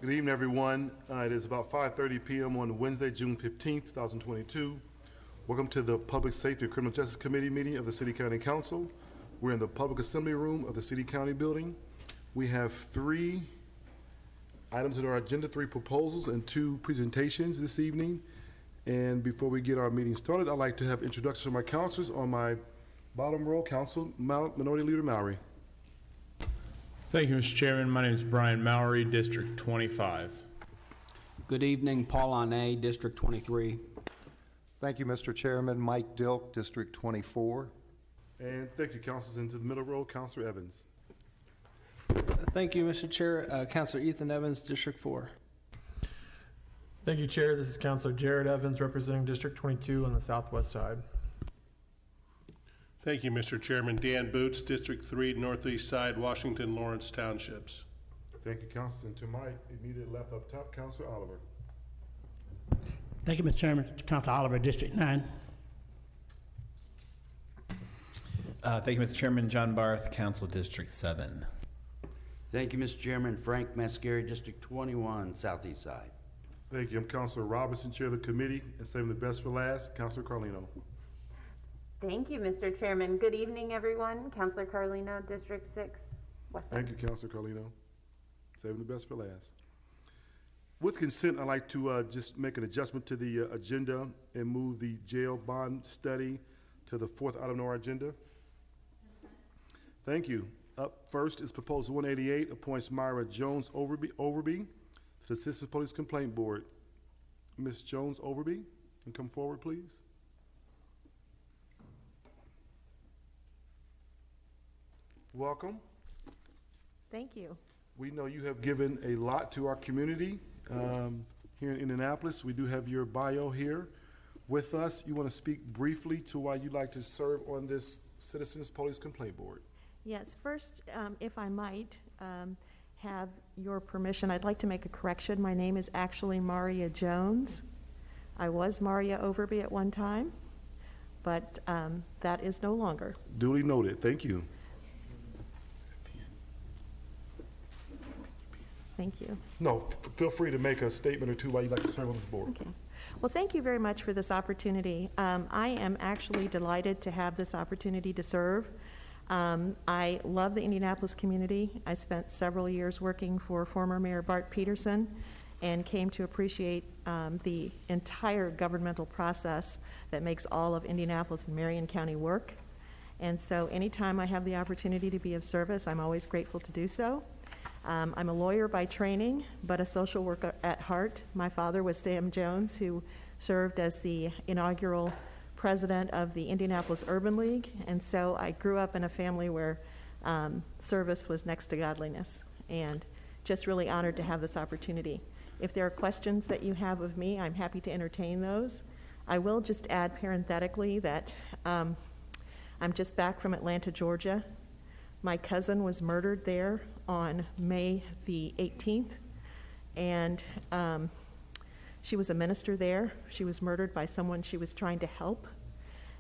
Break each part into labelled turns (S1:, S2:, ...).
S1: Good evening, everyone. It is about 5:30 p.m. on Wednesday, June 15th, 2022. Welcome to the Public Safety and Criminal Justice Committee meeting of the City County Council. We're in the Public Assembly Room of the City County Building. We have 3 items on our agenda, 3 proposals and 2 presentations this evening. And before we get our meeting started, I'd like to have introductions of my councilors. On my bottom row, Minority Leader Mowry.
S2: Thank you, Mr. Chairman. My name is Brian Mowry, District 25.
S3: Good evening, Paul Arnay, District 23.
S4: Thank you, Mr. Chairman. Mike Dilk, District 24.
S1: And thank you, councilors. Into the middle row, Councilor Evans.
S5: Thank you, Mr. Chair. Councilor Ethan Evans, District 4.
S6: Thank you, Chair. This is Councilor Jared Evans, representing District 22 on the southwest side.
S7: Thank you, Mr. Chairman. Dan Boots, District 3, Northeast Side, Washington, Lawrence Townships.
S1: Thank you, councilors. And to my immediate left up top, Councilor Oliver.
S8: Thank you, Mr. Chairman. Councilor Oliver, District 9.
S9: Thank you, Mr. Chairman. John Barth, Council District 7.
S10: Thank you, Mr. Chairman. Frank Mascari, District 21, Southeast Side.
S1: Thank you. I'm Councilor Robinson, Chair of the committee, and saving the best for last, Councilor Carlino.
S11: Thank you, Mr. Chairman. Good evening, everyone. Councilor Carlino, District 6, West Side.
S1: Thank you, Councilor Carlino. Saving the best for last. With consent, I'd like to just make an adjustment to the agenda and move the jail bond study to the 4th item on our agenda. Thank you. Up first is Proposal 188, appoints Myra Jones Overby to the Citizens Police Complaint Board. Ms. Jones Overby, and come forward, please. Welcome.
S12: Thank you.
S1: We know you have given a lot to our community here in Indianapolis. We do have your bio here with us. You want to speak briefly to why you'd like to serve on this Citizens Police Complaint Board?
S12: Yes. First, if I might have your permission, I'd like to make a correction. My name is actually Maria Jones. I was Maria Overby at one time, but that is no longer.
S1: Duly noted. Thank you.
S12: Thank you.
S1: No, feel free to make a statement or two why you'd like to serve on this board.
S12: Okay. Well, thank you very much for this opportunity. I am actually delighted to have this opportunity to serve. I love the Indianapolis community. I spent several years working for former Mayor Bart Peterson and came to appreciate the entire governmental process that makes all of Indianapolis and Marion County work. And so anytime I have the opportunity to be of service, I'm always grateful to do so. I'm a lawyer by training, but a social worker at heart. My father was Sam Jones, who served as the inaugural president of the Indianapolis Urban League, and so I grew up in a family where service was next to godliness, and just really honored to have this opportunity. If there are questions that you have of me, I'm happy to entertain those. I will just add parenthetically that I'm just back from Atlanta, Georgia. My cousin was murdered there on May the 18th, and she was a minister there. She was murdered by someone she was trying to help.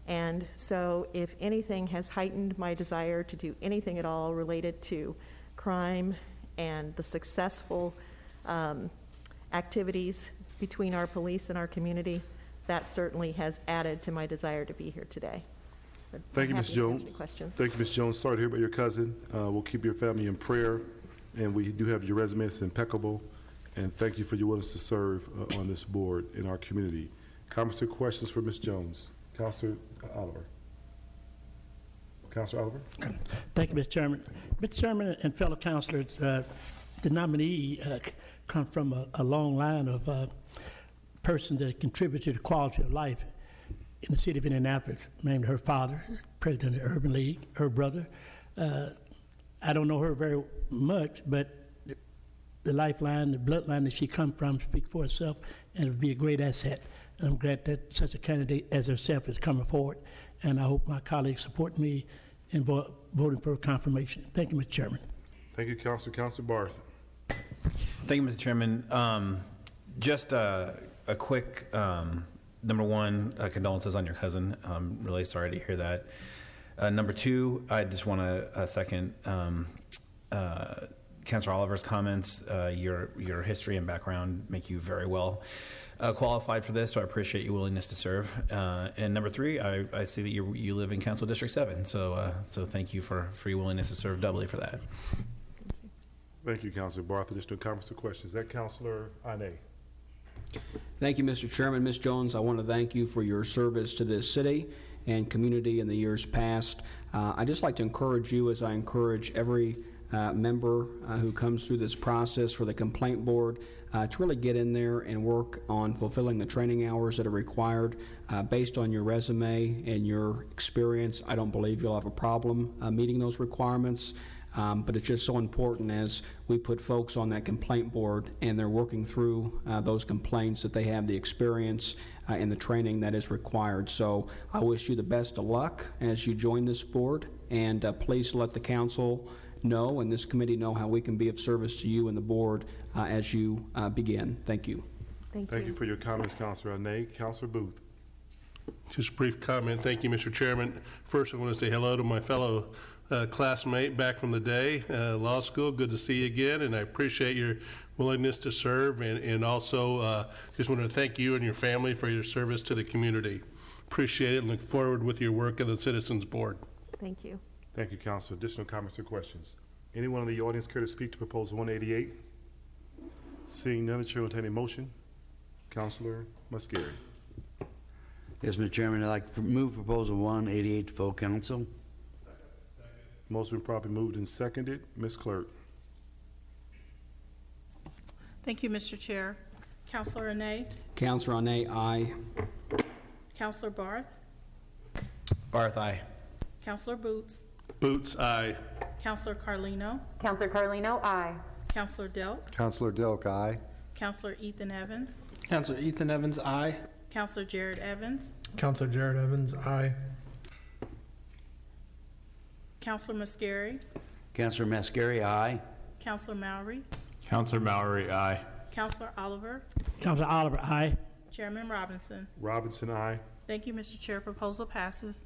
S12: And so if anything has heightened my desire to do anything at all related to crime and the successful activities between our police and our community, that certainly has added to my desire to be here today.
S1: Thank you, Ms. Jones. Thank you, Ms. Jones. Sorry to hear about your cousin. We'll keep your family in prayer, and we do have your resume. It's impeccable. And thank you for your willingness to serve on this board in our community. Comments or questions for Ms. Jones? Councilor Oliver. Councilor Oliver.
S8: Thank you, Mr. Chairman. Mr. Chairman and fellow councilors, the nominee come from a long line of persons that contribute to the quality of life in the city of Indianapolis. Named her father, president of the Urban League, her brother. I don't know her very much, but the lifeline, the bloodline that she comes from speaks for itself, and it would be a great asset. And I'm glad that such a candidate as herself is coming forward, and I hope my colleagues support me in voting for confirmation. Thank you, Mr. Chairman.
S1: Thank you, Councilor. Councilor Barth.
S9: Thank you, Mr. Chairman. Just a quick, number one, condolences on your cousin. I'm really sorry to hear that. Number two, I just want to second Councilor Oliver's comments. Your history and background make you very well qualified for this, so I appreciate your willingness to serve. And number three, I see that you live in Council District 7, so thank you for your willingness to serve doubly for that.
S1: Thank you, Councilor Barth. Additional comments or questions? Is that Councilor Ane?
S3: Thank you, Mr. Chairman. Ms. Jones, I want to thank you for your service to this city and community in the years past. I'd just like to encourage you, as I encourage every member who comes through this process for the complaint board, to really get in there and work on fulfilling the training hours that are required. Based on your resume and your experience, I don't believe you'll have a problem meeting those requirements. But it's just so important as we put folks on that complaint board and they're working through those complaints that they have the experience and the training that is required. So I wish you the best of luck as you join this board, and please let the council know and this committee know how we can be of service to you and the board as you begin. Thank you.
S1: Thank you for your comments, Councilor Ane. Councilor Booth.
S7: Just a brief comment. Thank you, Mr. Chairman. First, I want to say hello to my fellow classmate back from the day, law school. Good to see you again, and I appreciate your willingness to serve, and also just want to thank you and your family for your service to the community. Appreciate it and look forward with your work in the Citizens Board.
S12: Thank you.
S1: Thank you, Councilor. Additional comments or questions? Anyone in the audience care to speak to Proposal 188? Seeing none, the chair will entertain a motion. Councilor Muscari.
S10: Yes, Mr. Chairman, I'd like to move Proposal 188 to full council.
S1: Motion been properly moved and seconded. Ms. Clerk.
S13: Thank you, Mr. Chair. Councilor Ane?
S3: Councilor Ane, aye.
S13: Councilor Barth?
S9: Barth, aye.
S13: Councilor Boots?
S7: Boots, aye.
S13: Councilor Carlino?
S11: Councilor Carlino, aye.
S13: Councilor Delk?
S4: Councilor Delk, aye.
S13: Councilor Ethan Evans?
S5: Councilor Ethan Evans, aye.
S13: Councilor Jared Evans?
S6: Councilor Jared Evans, aye.
S13: Councilor Muscari?
S10: Councilor Mascari, aye.
S13: Councilor Mowry?
S2: Councilor Mallory, aye.
S13: Councilor Oliver?
S8: Councilor Oliver, aye.
S13: Chairman Robinson?
S1: Robinson, aye.
S13: Thank you, Mr. Chair. Proposal passes.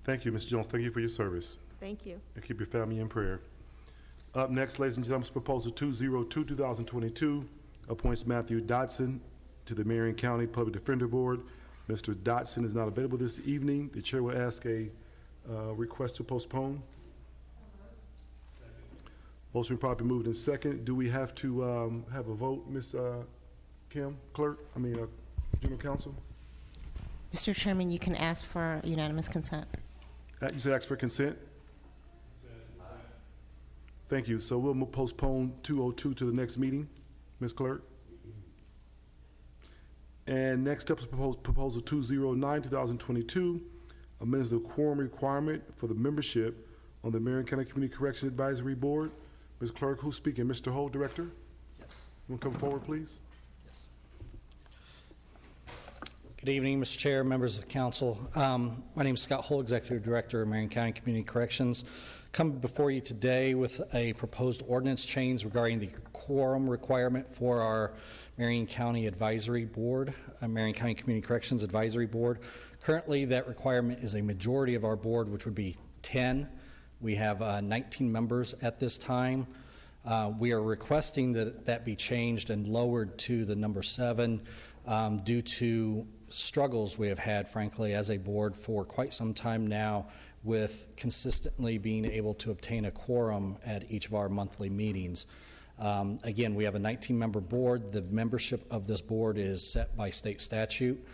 S1: Thank you, Ms. Jones. Thank you for your service.
S12: Thank you.
S1: And keep your family in prayer. Up next, ladies and gentlemen, is Proposal 202, 2022, appoints Matthew Dotson to the Marion County Public Defender Board. Mr. Dotson is not available this evening. The chair will ask a request to postpone. Motion probably moved in second. Do we have to have a vote, Ms. Kim, General Counsel?
S14: Mr. Chairman, you can ask for unanimous consent.
S1: You said ask for consent? Thank you. So we'll postpone 202 to the next meeting, Ms. Clerk. And next up is Proposal 209, 2022, amends the quorum requirement for the membership on the Marion County Community Corrections Advisory Board. Ms. Clerk, who's speaking? Mr. Holt, Director?
S15: Yes.
S1: You want to come forward, please?
S15: Yes. Good evening, Mr. Chair, members of the council. My name is Scott Holt, Executive Director of Marion County Community Corrections. Come before you today with a proposed ordinance change regarding the quorum requirement for our Marion County Advisory Board, Marion County Community Corrections Advisory Board. Currently, that requirement is a majority of our board, which would be 10. We have 19 members at this time. We are requesting that that be changed and lowered to the number 7 due to struggles we have had, frankly, as a board for quite some time now with consistently being able to obtain a quorum at each of our monthly meetings. Again, we have a 19-member board. The membership of this board is set by state statute.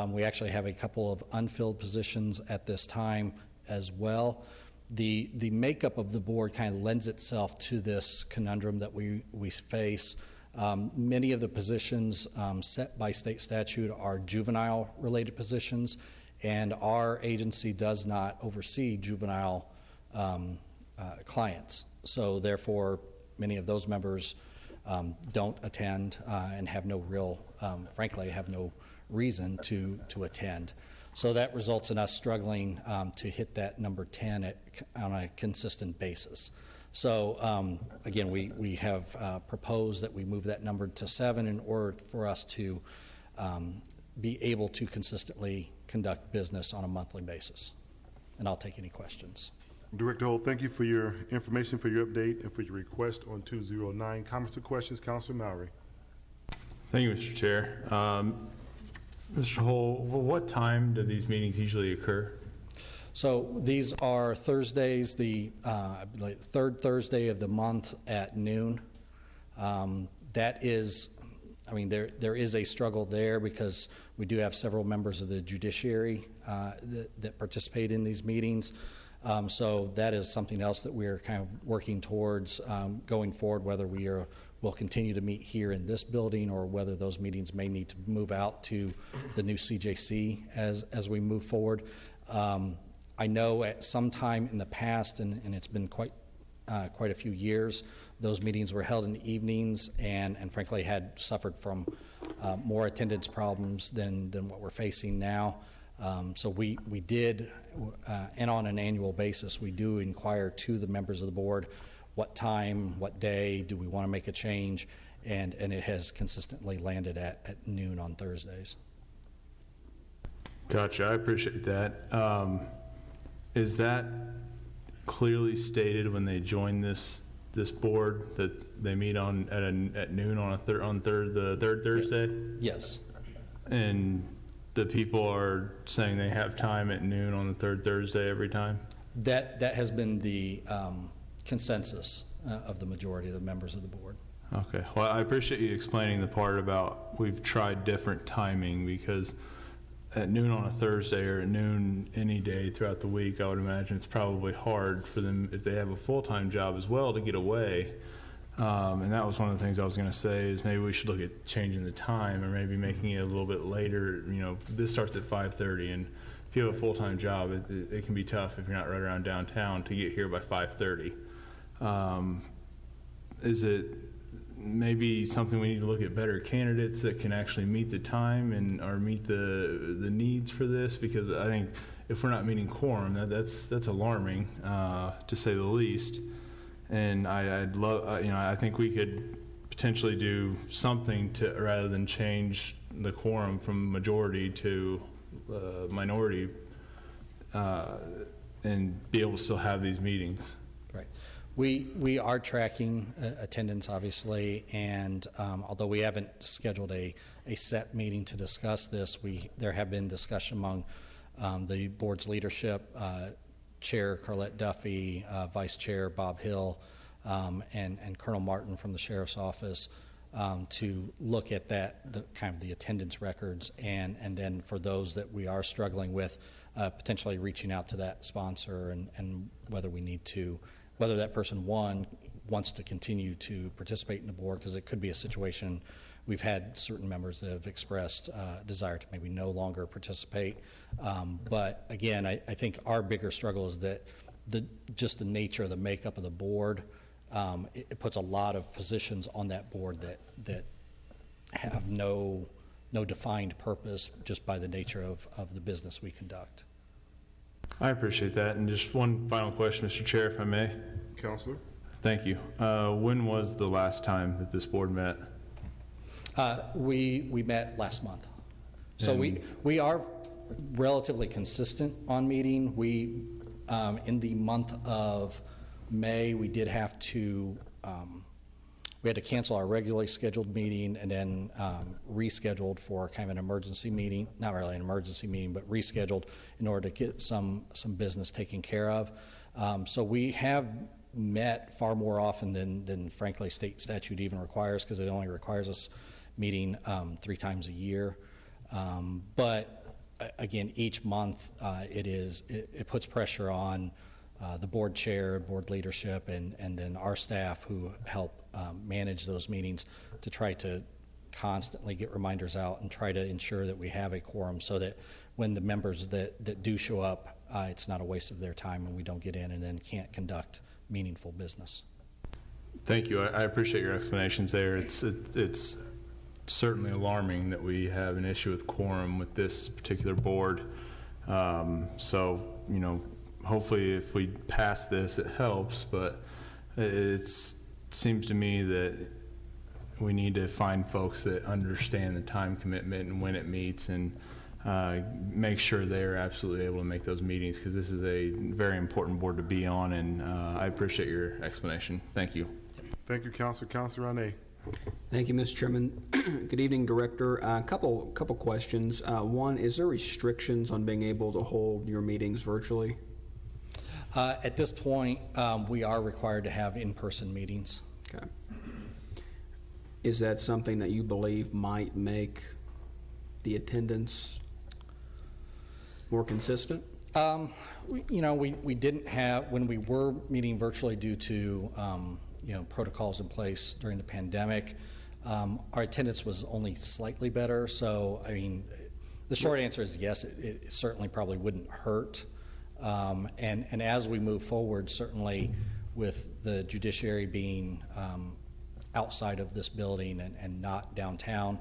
S15: We actually have a couple of unfilled positions at this time as well. The makeup of the board kind of lends itself to this conundrum that we face. Many of the positions set by state statute are juvenile-related positions, and our agency does not oversee juvenile clients. So therefore, many of those members don't attend and have no real, frankly, have no reason to attend. So that results in us struggling to hit that number 10 on a consistent basis. So again, we have proposed that we move that number to 7 in order for us to be able to consistently conduct business on a monthly basis. And I'll take any questions.
S1: Director Holt, thank you for your information, for your update, and for your request on 209. Comments or questions? Councilor Mowry.
S2: Thank you, Mr. Chair. Mr. Hull, what time do these meetings usually occur?
S15: So these are Thursdays, the third Thursday of the month at noon. That is, I mean, there is a struggle there because we do have several members of the judiciary that participate in these meetings. So that is something else that we're kind of working towards going forward, whether we'll continue to meet here in this building or whether those meetings may need to move out to the new CJC as we move forward. I know at some time in the past, and it's been quite a few years, those meetings were held in the evenings and frankly had suffered from more attendance problems than what we're facing now. So we did, and on an annual basis, we do inquire to the members of the board what time, what day, do we want to make a change, and it has consistently landed at noon on Thursdays.
S2: Gotcha, I appreciate that. Is that clearly stated when they join this board that they meet at noon on the third Thursday?
S15: Yes.
S2: And the people are saying they have time at noon on the third Thursday every time?
S15: That has been the consensus of the majority of the members of the board.
S2: Okay. Well, I appreciate you explaining the part about we've tried different timing, because at noon on a Thursday or at noon any day throughout the week, I would imagine it's probably hard for them, if they have a full-time job as well, to get away. And that was one of the things I was going to say, is maybe we should look at changing the time or maybe making it a little bit later. You know, this starts at 5:30, and if you have a full-time job, it can be tough if you're not right around downtown to get here by 5:30. Is it maybe something we need to look at better candidates that can actually meet the time and or meet the needs for this? Because I think if we're not meeting quorum, that's alarming, to say the least. And I'd love, I think we could potentially do something to, rather than change the quorum from majority to minority, and be able to still have these meetings.
S15: Right. We are tracking attendance, obviously, and although we haven't scheduled a set meeting to discuss this, there have been discussion among the board's leadership, Chair Carlette Duffy, Vice Chair Bob Hill, and Colonel Martin from the Sheriff's Office to look at kind of the attendance records, and then for those that we are struggling with, potentially reaching out to that sponsor and whether we need to, whether that person, one, wants to continue to participate in the board, because it could be a situation. We've had certain members that have expressed desire to maybe no longer participate. But again, I think our bigger struggle is that just the nature of the makeup of the board, it puts a lot of positions on that board that have no defined purpose just by the nature of the business we conduct.
S2: I appreciate that. And just one final question, Mr. Chair, if I may.
S1: Councilor.
S2: Thank you. When was the last time that this board met?
S15: We met last month. So we are relatively consistent on meeting. We, in the month of May, we did have to, we had to cancel our regularly scheduled meeting and then rescheduled for kind of an emergency meeting, not really an emergency meeting, but rescheduled in order to get some business taken care of. So we have met far more often than frankly state statute even requires, because it only requires us meeting 3 times a year. But again, each month it puts pressure on the board chair, board leadership, and then our staff who help manage those meetings to try to constantly get reminders out and try to ensure that we have a quorum so that when the members that do show up, it's not a waste of their time and we don't get in and then can't conduct meaningful business.
S2: Thank you. I appreciate your explanations there. It's certainly alarming that we have an issue with quorum with this particular board. So, hopefully if we pass this, it helps, but it seems to me that we need to find folks that understand the time commitment and when it meets, and make sure they're absolutely able to make those meetings, because this is a very important board to be on, and I appreciate your explanation. Thank you.
S1: Thank you, Counselor. Counselor Rene.
S3: Thank you, Mr. Chairman. Good evening, Director. A couple questions. One, is there restrictions on being able to hold your meetings virtually?
S15: At this point, we are required to have in-person meetings.
S3: Okay. Is that something that you believe might make the attendance more consistent?
S15: We didn't have, when we were meeting virtually due to protocols in place during the pandemic, our attendance was only slightly better. So, I mean, the short answer is yes, it certainly probably wouldn't hurt. And as we move forward, certainly with the judiciary being outside of this building and not downtown,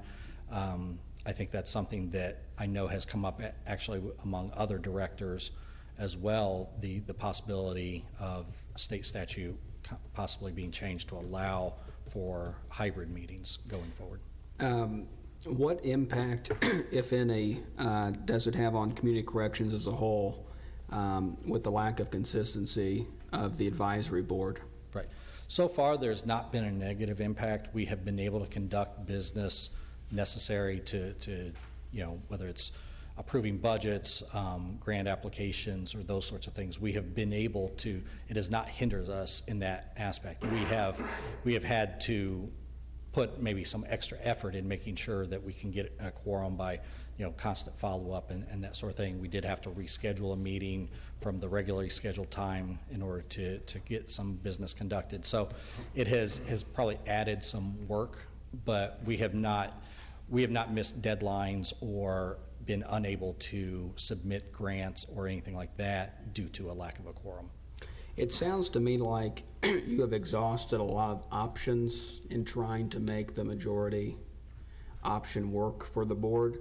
S15: I think that's something that I know has come up actually among other directors as well, the possibility of state statute possibly being changed to allow for hybrid meetings going forward.
S3: What impact, if any, does it have on community corrections as a whole with the lack of consistency of the advisory board?
S15: Right. So far, there's not been a negative impact. We have been able to conduct business necessary to whether it's approving budgets, grant applications, or those sorts of things. We have been able to, it has not hindered us in that aspect. We have had to put maybe some extra effort in making sure that we can get a quorum by constant follow-up and that sort of thing. We did have to reschedule a meeting from the regularly scheduled time in order to get some business conducted. So it has probably added some work, but we have not missed deadlines or been unable to submit grants or anything like that due to a lack of a quorum.
S3: It sounds to me like you have exhausted a lot of options in trying to make the majority option work for the board.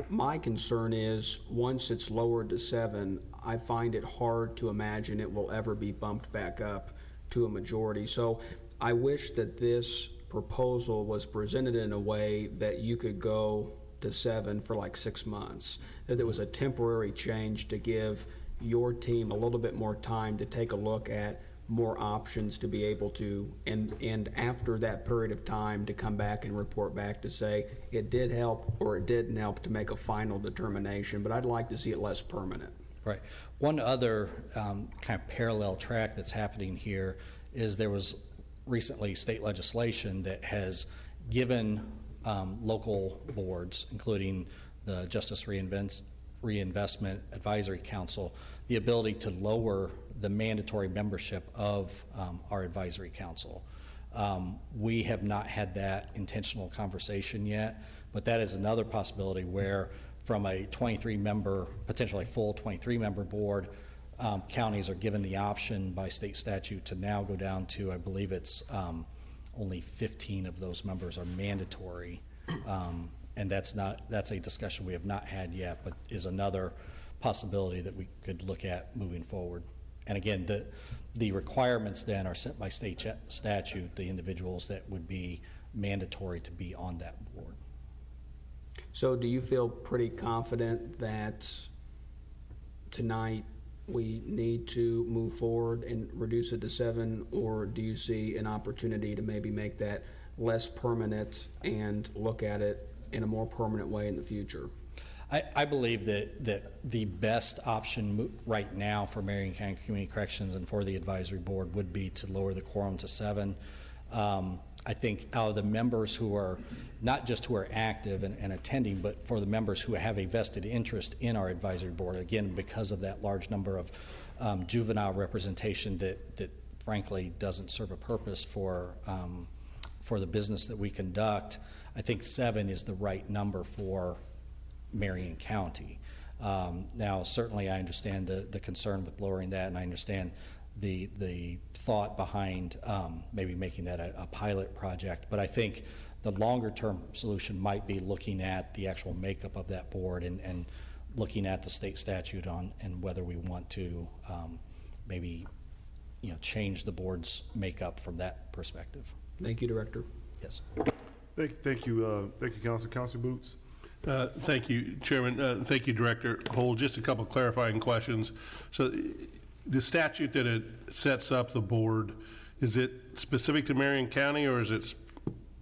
S3: My concern is once it's lowered to 7, I find it hard to imagine it will ever be bumped back up to a majority. So I wish that this proposal was presented in a way that you could go to 7 for like 6 months, that there was a temporary change to give your team a little bit more time to take a look at more options to be able to, and after that period of time to come back and report back to say it did help or it didn't help to make a final determination, but I'd like to see it less permanent.
S15: Right. One other kind of parallel track that's happening here is there was recently state legislation that has given local boards, including the Justice Reinvestment Advisory Council, the ability to lower the mandatory membership of our advisory council. We have not had that intentional conversation yet, but that is another possibility where from a 23-member, potentially full 23-member board, counties are given the option by state statute to now go down to, I believe it's only 15 of those members are mandatory. And that's a discussion we have not had yet, but is another possibility that we could look at moving forward. And again, the requirements then are set by state statute, the individuals that would be mandatory to be on that board.
S3: So do you feel pretty confident that tonight we need to move forward and reduce it to 7, or do you see an opportunity to maybe make that less permanent and look at it in a more permanent way in the future?
S15: I believe that the best option right now for Marion County Community Corrections and for the advisory board would be to lower the quorum to 7. I think out of the members who are, not just who are active and attending, but for the members who have a vested interest in our advisory board, again, because of that large number of juvenile representation that frankly doesn't serve a purpose for the business that we conduct, I think 7 is the right number for Marion County. Now, certainly I understand the concern with lowering that, and I understand the thought behind maybe making that a pilot project, but I think the longer term solution might be looking at the actual makeup of that board and looking at the state statute on and whether we want to maybe change the board's makeup from that perspective.
S3: Thank you, Director.
S15: Yes.
S1: Thank you, Councilor. Councilor Boots.
S7: Thank you, Chairman. Thank you, Director Holt. Just a couple clarifying questions. So the statute that it sets up the board, is it specific to Marion County or is it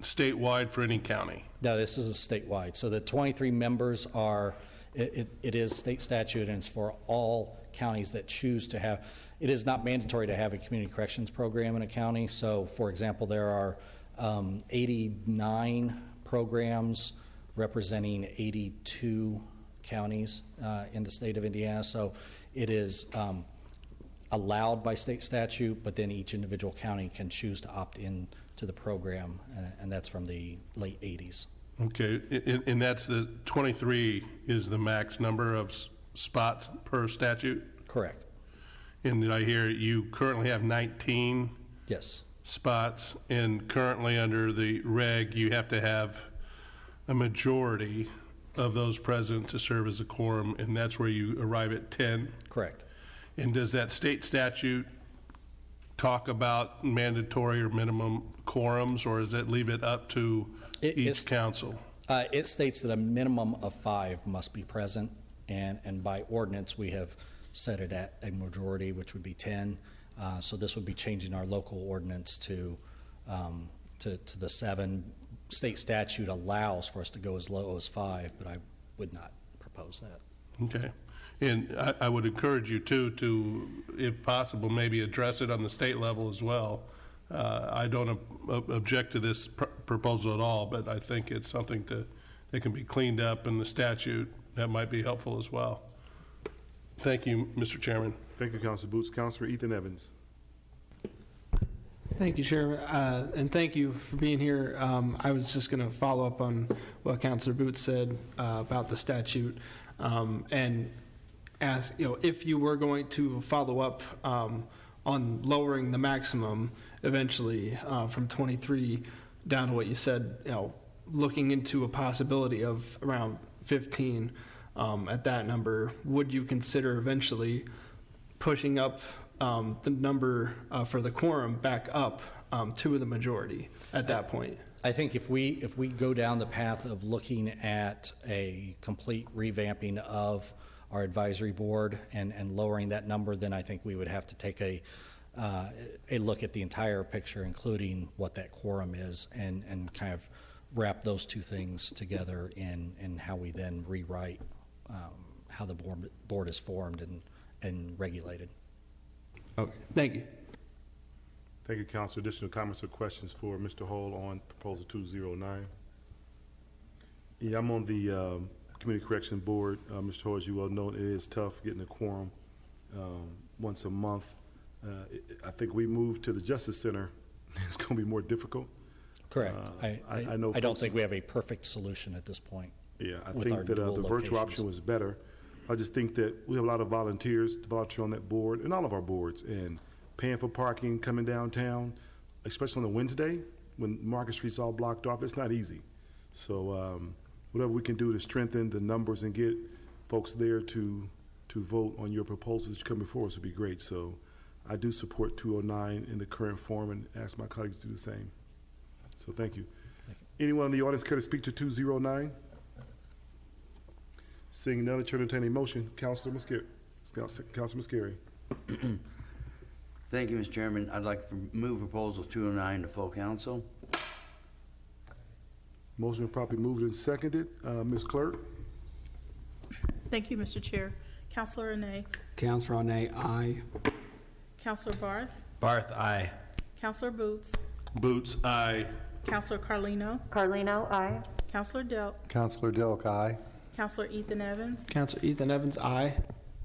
S7: statewide for any county?
S15: No, this is a statewide. So the 23 members are, it is state statute, and it's for all counties that choose to have. It is not mandatory to have a community corrections program in a county. So, for example, there are 89 programs representing 82 counties in the state of Indiana. So it is allowed by state statute, but then each individual county can choose to opt in to the program, and that's from the late 80s.
S7: Okay, and that's the 23 is the max number of spots per statute?
S15: Correct.
S7: And did I hear you currently have 19?
S15: Yes.
S7: Spots, and currently under the reg, you have to have a majority of those present to serve as a quorum, and that's where you arrive at 10?
S15: Correct.
S7: And does that state statute talk about mandatory or minimum quorums, or does it leave it up to each council?
S15: It states that a minimum of 5 must be present, and by ordinance, we have set it at a majority, which would be 10. So this would be changing our local ordinance to the 7. State statute allows for us to go as low as 5, but I would not propose that.
S7: Okay. And I would encourage you too to, if possible, maybe address it on the state level as well. I don't object to this proposal at all, but I think it's something that can be cleaned up in the statute that might be helpful as well. Thank you, Mr. Chairman.
S1: Thank you, Councilor Boots. Councilor Ethan Evans.
S5: Thank you, Chair, and thank you for being here. I was just going to follow up on what Councilor Boots said about the statute, and ask, if you were going to follow up on lowering the maximum eventually from 23 down to what you said, looking into a possibility of around 15 at that number, would you consider eventually pushing up the number for the quorum back up to the majority at that point?
S15: I think if we go down the path of looking at a complete revamping of our advisory board and lowering that number, then I think we would have to take a look at the entire picture, including what that quorum is, and kind of wrap those two things together in how we then rewrite how the board is formed and regulated.
S5: Okay, thank you.
S1: Thank you, Councilor. Additional comments or questions for Mr. Hall on Proposal 209? Yeah, I'm on the Community Correction Board. Mr. Hall, as you well know, it is tough getting a quorum once a month. I think we moved to the Justice Center. It's going to be more difficult.
S15: Correct.
S1: I know.
S15: I don't think we have a perfect solution at this point.
S1: Yeah, I think that the virtual option was better. I just think that we have a lot of volunteers to volunteer on that board and all of our boards, and paying for parking coming downtown, especially on a Wednesday when Market Street's all blocked off, it's not easy. So whatever we can do to strengthen the numbers and get folks there to vote on your proposals that come before us would be great. So I do support 209 in the current form and ask my colleagues to do the same. So thank you. Anyone in the audience care to speak to 209? Seeing none, Chair entertain a motion. Councilor Muscari. Councilor Muscari.
S10: Thank you, Mr. Chairman. I'd like to move Proposal 209 to full council.
S1: Motion properly moved and seconded. Ms. Clerk.
S13: Thank you, Mr. Chair. Councilor Renee.
S3: Councilor Renee, aye.
S13: Councilor Barth.
S9: Barth, aye.
S13: Councilor Boots.
S7: Boots, aye.
S13: Councilor Carlino.
S11: Carlino, aye.
S13: Councilor Delk.
S4: Councilor Dilk, aye.
S13: Councilor Ethan Evans.
S5: Councilor Ethan Evans, aye.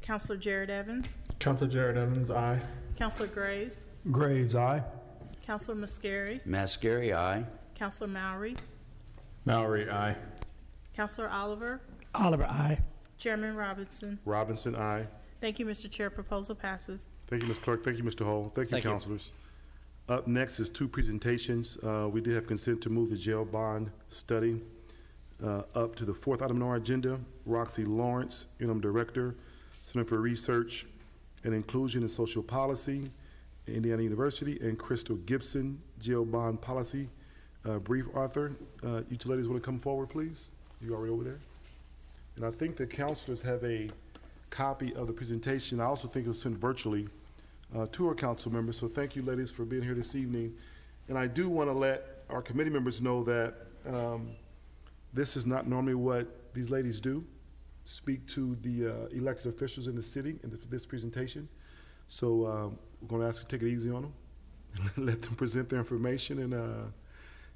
S13: Councilor Jared Evans.
S6: Councilor Jared Evans, aye.
S13: Councilor Graves.
S6: Graves, aye.
S13: Councilor Mascari.
S10: Mascari, aye.
S13: Councilor Mowry.
S2: Mowry, aye.
S13: Councilor Oliver.
S8: Oliver, aye.
S13: Chairman Robinson.
S1: Robinson, aye.
S13: Thank you, Mr. Chair. Proposal passes.
S1: Thank you, Ms. Clerk. Thank you, Mr. Hall. Thank you, councilors. Up next is 2 presentations. We did have consent to move the jail bond study up to the 4th item on our agenda. Roxy Lawrence, Interim Director, Center for Research and Inclusion in Social Policy, Indiana University, and Crystal Gibson, Jail Bond Policy brief author. You two ladies want to come forward, please? You already over there? And I think the counselors have a copy of the presentation. I also think it was sent virtually to our council members. So thank you, ladies, for being here this evening. And I do want to let our committee members know that this is not normally what these ladies do, speak to the elected officials in the city in this presentation. So we're going to ask you to take it easy on them, let them present their information, and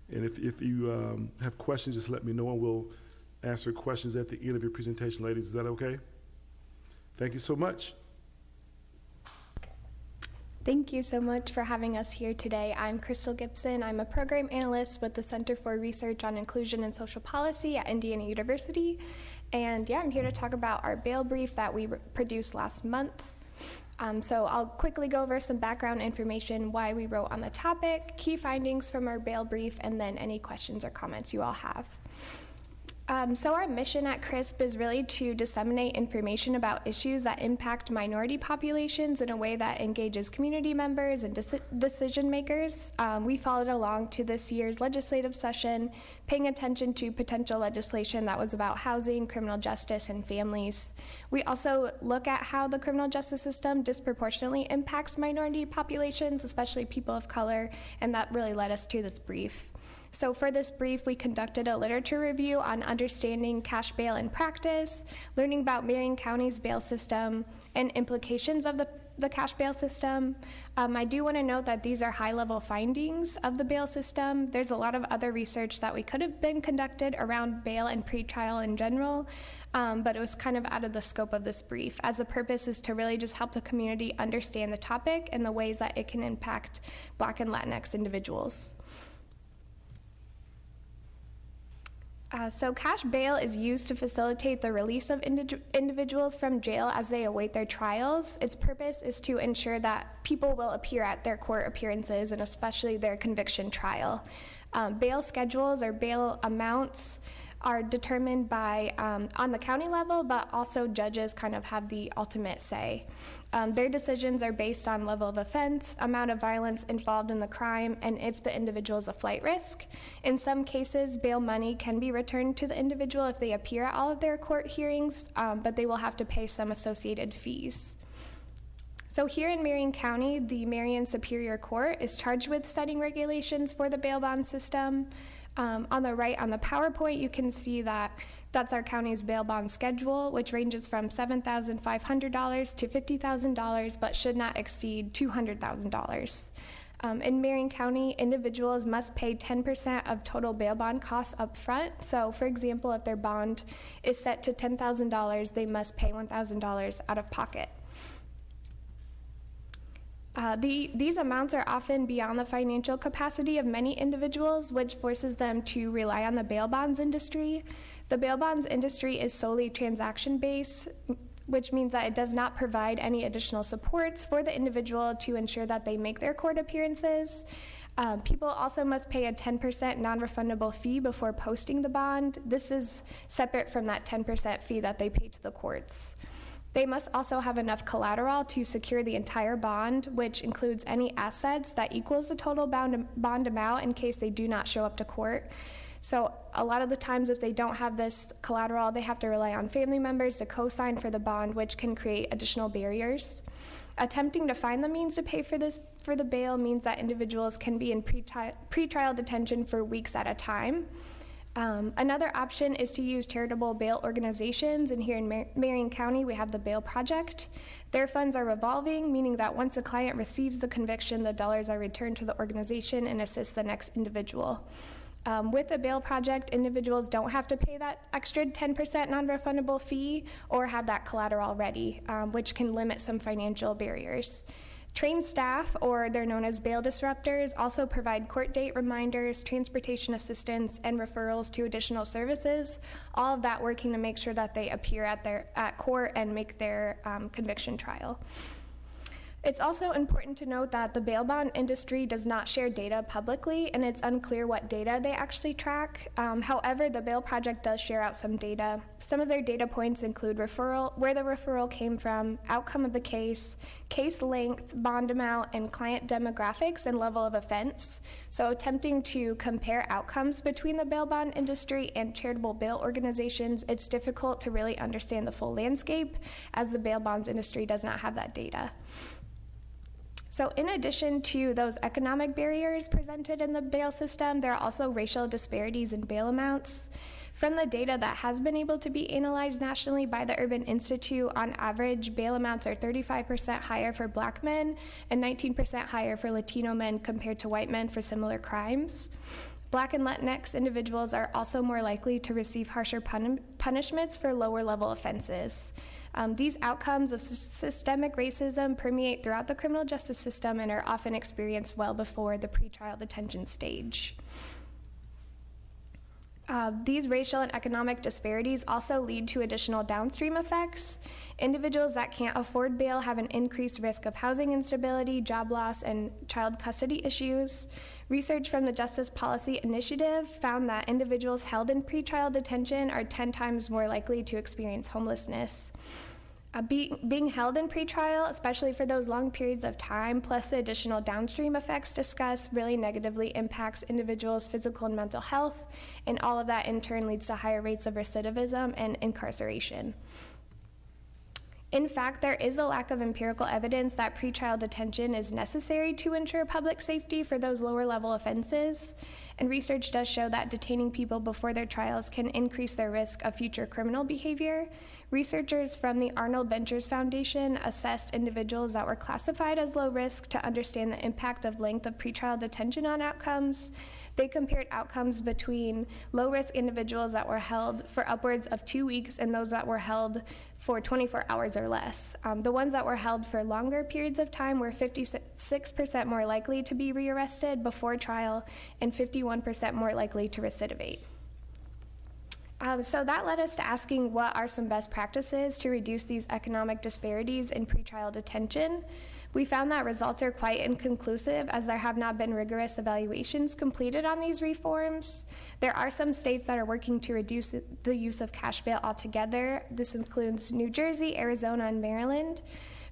S1: if you have questions, just let me know, and we'll answer questions at the end of your presentation, ladies. Is that okay? Thank you so much.
S16: Thank you so much for having us here today. I'm Crystal Gibson. I'm a program analyst with the Center for Research on Inclusion and Social Policy at Indiana University. And yeah, I'm here to talk about our bail brief that we produced last month. So I'll quickly go over some background information, why we wrote on the topic, key findings from our bail brief, and then any questions or comments you all have. So our mission at CRISP is really to disseminate information about issues that impact minority populations in a way that engages community members and decision makers. We followed along to this year's legislative session, paying attention to potential legislation that was about housing, criminal justice, and families. We also look at how the criminal justice system disproportionately impacts minority populations, especially people of color, and that really led us to this brief. So for this brief, we conducted a literature review on understanding cash bail in practice, learning about Marion County's bail system, and implications of the cash bail system. I do want to note that these are high-level findings of the bail system. There's a lot of other research that we could have been conducted around bail and pretrial in general, but it was kind of out of the scope of this brief, as the purpose is to really just help the community understand the topic and the ways that it can impact Black and Latinx individuals. So cash bail is used to facilitate the release of individuals from jail as they await their trials. Its purpose is to ensure that people will appear at their court appearances and especially their conviction trial. Bail schedules or bail amounts are determined by on the county level, but also judges kind of have the ultimate say. Their decisions are based on level of offense, amount of violence involved in the crime, and if the individual is a flight risk. In some cases, bail money can be returned to the individual if they appear at all of their court hearings, but they will have to pay some associated fees. So here in Marion County, the Marion Superior Court is charged with setting regulations for the bail bond system. On the right on the PowerPoint, you can see that that's our county's bail bond schedule, which ranges from $7,500 to $50,000, but should not exceed $200,000. In Marion County, individuals must pay 10% of total bail bond costs up front. So for example, if their bond is set to $10,000, they must pay $1,000 out of pocket. These amounts are often beyond the financial capacity of many individuals, which forces them to rely on the bail bonds industry. The bail bonds industry is solely transaction-based, which means that it does not provide any additional supports for the individual to ensure that they make their court appearances. People also must pay a 10% non-refundable fee before posting the bond. This is separate from that 10% fee that they pay to the courts. They must also have enough collateral to secure the entire bond, which includes any assets that equals the total bond amount in case they do not show up to court. So a lot of the times if they don't have this collateral, they have to rely on family members to co-sign for the bond, which can create additional barriers. Attempting to find the means to pay for the bail means that individuals can be in pretrial detention for weeks at a time. Another option is to use charitable bail organizations, and here in Marion County we have the Bail Project. Their funds are revolving, meaning that once a client receives the conviction, the dollars are returned to the organization and assist the next individual. With the Bail Project, individuals don't have to pay that extra 10% non-refundable fee or have that collateral ready, which can limit some financial barriers. Trained staff, or they're known as bail disruptors, also provide court date reminders, transportation assistance, and referrals to additional services, all of that working to make sure that they appear at court and make their conviction trial. It's also important to note that the bail bond industry does not share data publicly, and it's unclear what data they actually track. However, the Bail Project does share out some data. Some of their data points include referral, where the referral came from, outcome of the case length, bond amount, and client demographics and level of offense. So attempting to compare outcomes between the bail bond industry and charitable bail organizations, it's difficult to really understand the full landscape, as the bail bonds industry does not have that data. So in addition to those economic barriers presented in the bail system, there are also racial disparities in bail amounts. From the data that has been able to be analyzed nationally by the Urban Institute, on average, bail amounts are 35% higher for Black men and 19% higher for Latino men compared to white men for similar crimes. Black and Latinx individuals are also more likely to receive harsher punishments for lower level offenses. These outcomes of systemic racism permeate throughout the criminal justice system and are often experienced well before the pretrial detention stage. These racial and economic disparities also lead to additional downstream effects. Individuals that can't afford bail have an increased risk of housing instability, job loss, and child custody issues. Research from the Justice Policy Initiative found that individuals held in pretrial detention are 10 times more likely to experience homelessness. Being held in pretrial, especially for those long periods of time, plus the additional downstream effects discussed, really negatively impacts individuals' physical and mental health, and all of that in turn leads to higher rates of recidivism and incarceration. In fact, there is a lack of empirical evidence that pretrial detention is necessary to ensure public safety for those lower level offenses, and research does show that detaining people before their trials can increase their risk of future criminal behavior. Researchers from the Arnold Ventures Foundation assessed individuals that were classified as low risk to understand the impact of length of pretrial detention on outcomes. They compared outcomes between low-risk individuals that were held for upwards of 2 weeks and those that were held for 24 hours or less. The ones that were held for longer periods of time were 56% more likely to be rearrested before trial and 51% more likely to recidivate. So that led us to asking what are some best practices to reduce these economic disparities in pretrial detention. We found that results are quite inconclusive, as there have not been rigorous evaluations completed on these reforms. There are some states that are working to reduce the use of cash bail altogether. This includes New Jersey, Arizona, and Maryland.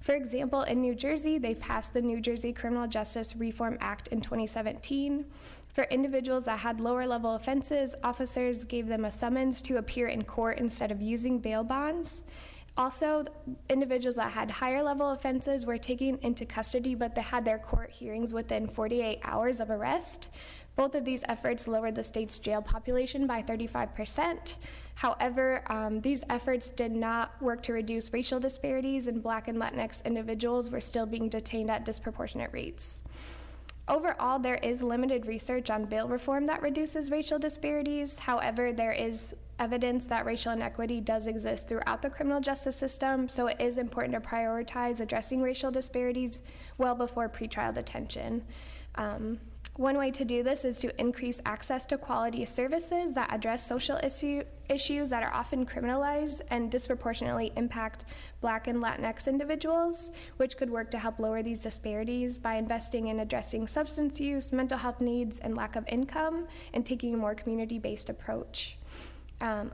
S16: For example, in New Jersey, they passed the New Jersey Criminal Justice Reform Act in 2017. For individuals that had lower level offenses, officers gave them a summons to appear in court instead of using bail bonds. Also, individuals that had higher level offenses were taken into custody, but they had their court hearings within 48 hours of arrest. Both of these efforts lowered the state's jail population by 35%. However, these efforts did not work to reduce racial disparities, and Black and Latinx individuals were still being detained at disproportionate rates. Overall, there is limited research on bail reform that reduces racial disparities. However, there is evidence that racial inequity does exist throughout the criminal justice system, so it is important to prioritize addressing racial disparities well before pretrial detention. One way to do this is to increase access to quality services that address social issues that are often criminalized and disproportionately impact Black and Latinx individuals, which could work to help lower these disparities by investing in addressing substance use, mental health needs, and lack of income, and taking a more community-based approach.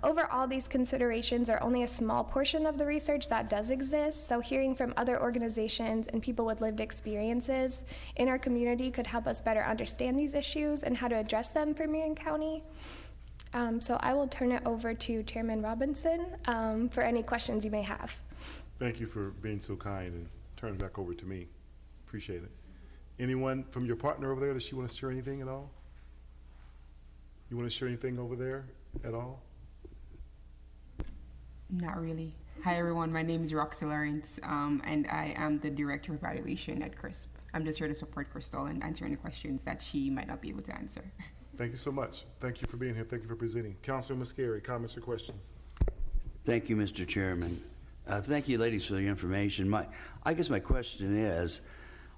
S16: Overall, these considerations are only a small portion of the research that does exist, so hearing from other organizations and people with lived experiences in our community could help us better understand these issues and how to address them for Marion County. So I will turn it over to Chairman Robinson for any questions you may have.
S1: Thank you for being so kind and turning it back over to me. Appreciate it. Anyone from your partner over there, does she want to share anything at all? You want to share anything over there at all?
S17: Not really. Hi, everyone. My name is Roxy Lawrence, and I am the Director of Evaluation at CRISP. I'm just here to support Crystal and answer any questions that she might not be able to answer.
S1: Thank you so much. Thank you for being here. Thank you for presenting. Councilor Mascari, comments or questions?
S10: Thank you, Mr. Chairman. Thank you, ladies, for the information. I guess my question is,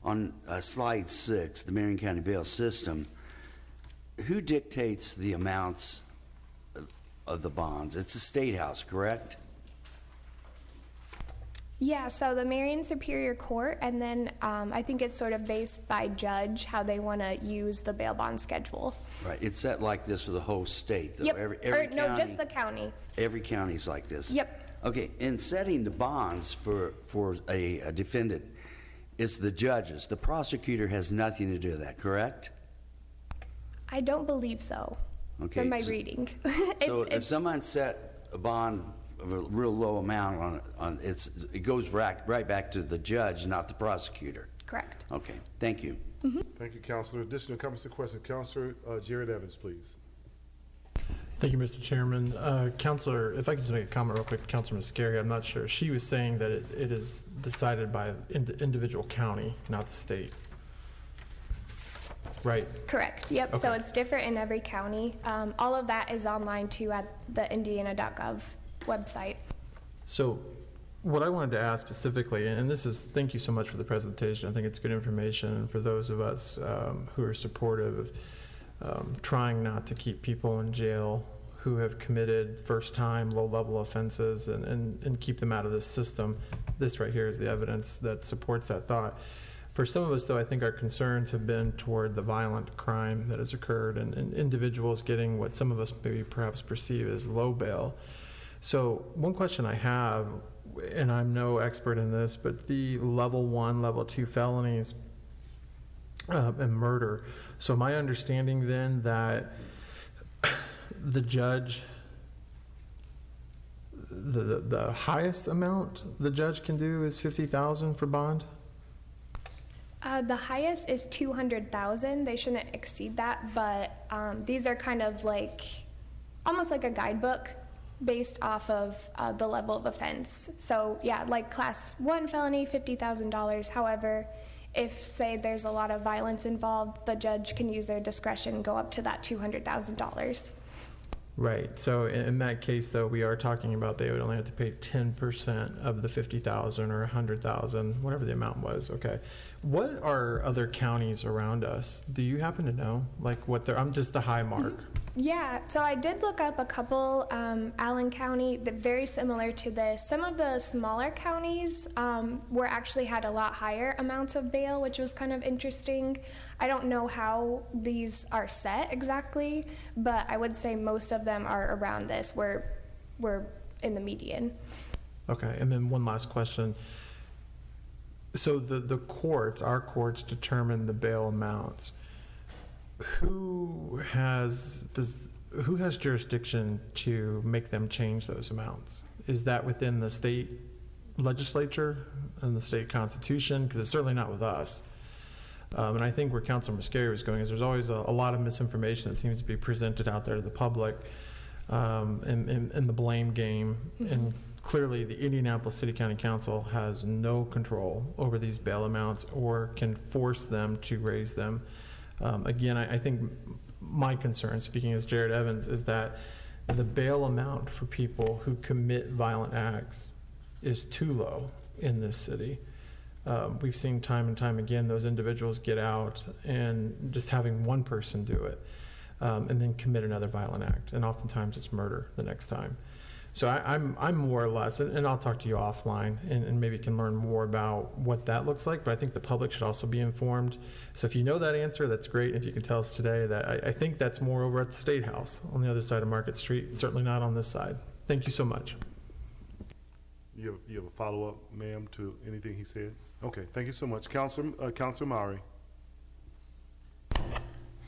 S10: on slide 6, the Marion County bail system, who dictates the amounts of the bonds? It's the State House, correct?
S16: Yeah, so the Marion Superior Court, and then I think it's sort of based by judge how they want to use the bail bond schedule.
S10: Right, it's set like this for the whole state, though?
S16: Yep,
S10: Every
S16: no,
S10: county-
S16: just the county.
S10: Every county's like this?
S16: Yep.
S10: Okay, in setting the bonds for a defendant, it's the judges. The prosecutor has nothing to do with that, correct?
S16: I don't believe so,
S10: Okay.
S16: from my reading.
S10: So if someone set a bond of a real low amount on it goes right back to the judge, not the prosecutor?
S16: Correct.
S10: Okay, thank you.
S1: Thank you, Counselor. Additional comments or questions? Counselor Jared Evans, please.
S6: Thank you, Mr. Chairman. Counselor, if I could just make a comment real quick, Counselor Muscari, I'm not sure. She was saying that it is decided by the individual county, not the state. Right?
S16: Correct, yep, so
S6: Okay.
S16: it's different in every county. All of that is online too at the indiana.gov website.
S6: So what I wanted to ask specifically, and this is, thank you so much for the presentation. I think it's good information for those of us who are supportive of trying not to keep people in jail who have committed first-time, low-level offenses and keep them out of this system. This right here is the evidence that supports that thought. For some of us, though, I think our concerns have been toward the violent crime that has occurred and individuals getting what some of us maybe perhaps perceive as low bail. So one question I have, and I'm no expert in this, but the level 1, level 2 felonies and murder. So my understanding then that the judge, the highest amount the judge can do is $50,000 for bond?
S16: The highest is 200,000. They shouldn't exceed that, but these are kind of like, almost like a guidebook based off of the level of offense. So yeah, like class 1 felony, $50,000. However, if say there's a lot of violence involved, the judge can use their discretion and go up to that $200,000.
S6: Right. So in that case, though, we are talking about they would only have to pay 10% of the $50,000 or $100,000, whatever the amount was. Okay. What are other counties around us? Do you happen to know, like what they're? I'm just the high mark.
S16: Yeah, so I did look up a couple, Allen County, that very similar to this. Some of the smaller counties were actually had a lot higher amounts of bail, which was kind of interesting. I don't know how these are set exactly, but I would say most of them are around this. We're in the median.
S6: Okay, and then one last question. So the courts, our courts, determine the bail amounts. Who has jurisdiction to make them change those amounts? Is that within the state legislature and the state constitution? Because it's certainly not with us. And I think where Councilor Muscari was going is there's always a lot of misinformation that seems to be presented out there to the public in the blame game. Mm-hmm. And clearly the Indianapolis City County Council has no control over these bail amounts or can force them to raise them. Again, I think my concern, speaking as Jared Evans, is that the bail amount for people who commit violent acts is too low in this city. We've seen time and time again those individuals get out and just having one person do it and then commit another violent act. And oftentimes it's murder the next time. So I'm more or less, and I'll talk to you offline and maybe can learn more about what that looks like, but I think the public should also be informed. So if you know that answer, that's great. If you can tell us today that I think that's more over at the State House on the other side of Market Street, certainly not on this side. Thank you so much.
S1: You have a follow-up, ma'am, to anything he said? Okay, thank you so much. Councilor Mowry.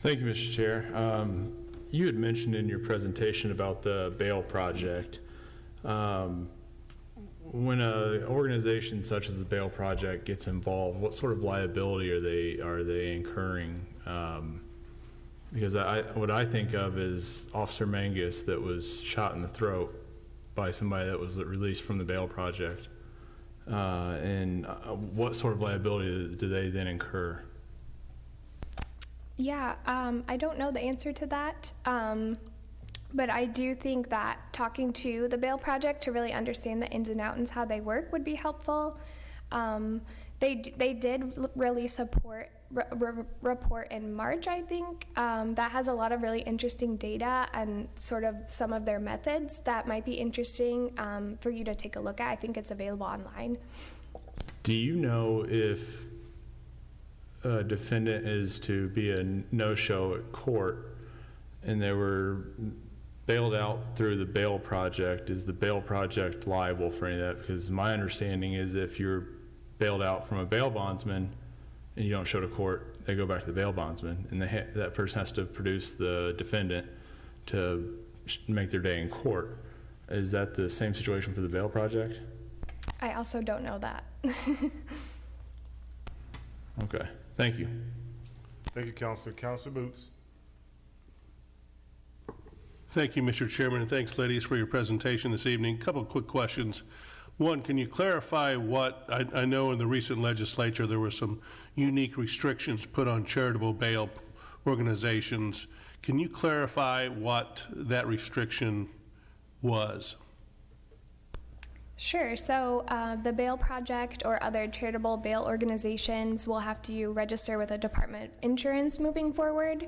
S2: Thank you, Mr. Chair. You had mentioned in your presentation about the bail project. When an organization such as the Bail Project gets involved, what sort of liability are they incurring? Because what I think of is Officer Mangus that was shot in the throat by somebody that was released from the Bail Project. And what sort of liability do they then incur?
S16: Yeah, I don't know the answer to that. But I do think that talking to the Bail Project to really understand the ins and outs and how they work would be helpful. They did release a report in March, I think, that has a lot of really interesting data and sort of some of their methods that might be interesting for you to take a look at. I think it's available online.
S2: Do you know if a defendant is to be a no-show at court and they were bailed out through the bail project, is the bail project liable for any of that? Because my understanding is if you're bailed out from a bail bondsman and you don't show to court, they go back to the bail bondsman, and that person has to produce the defendant to make their day in court. Is that the same situation for the bail project?
S16: I also don't know that.
S2: Okay, thank you.
S1: Thank you, Counselor. Counselor Boots.
S7: Thank you, Mr. Chairman, and thanks, ladies, for your presentation this evening. A couple of quick questions. One, can you clarify what, I know in the recent legislature there were some unique restrictions put on charitable bail organizations. Can you clarify what that restriction was?
S16: Sure. So the Bail Project or other charitable bail organizations will have to register with a Department of Insurance moving forward.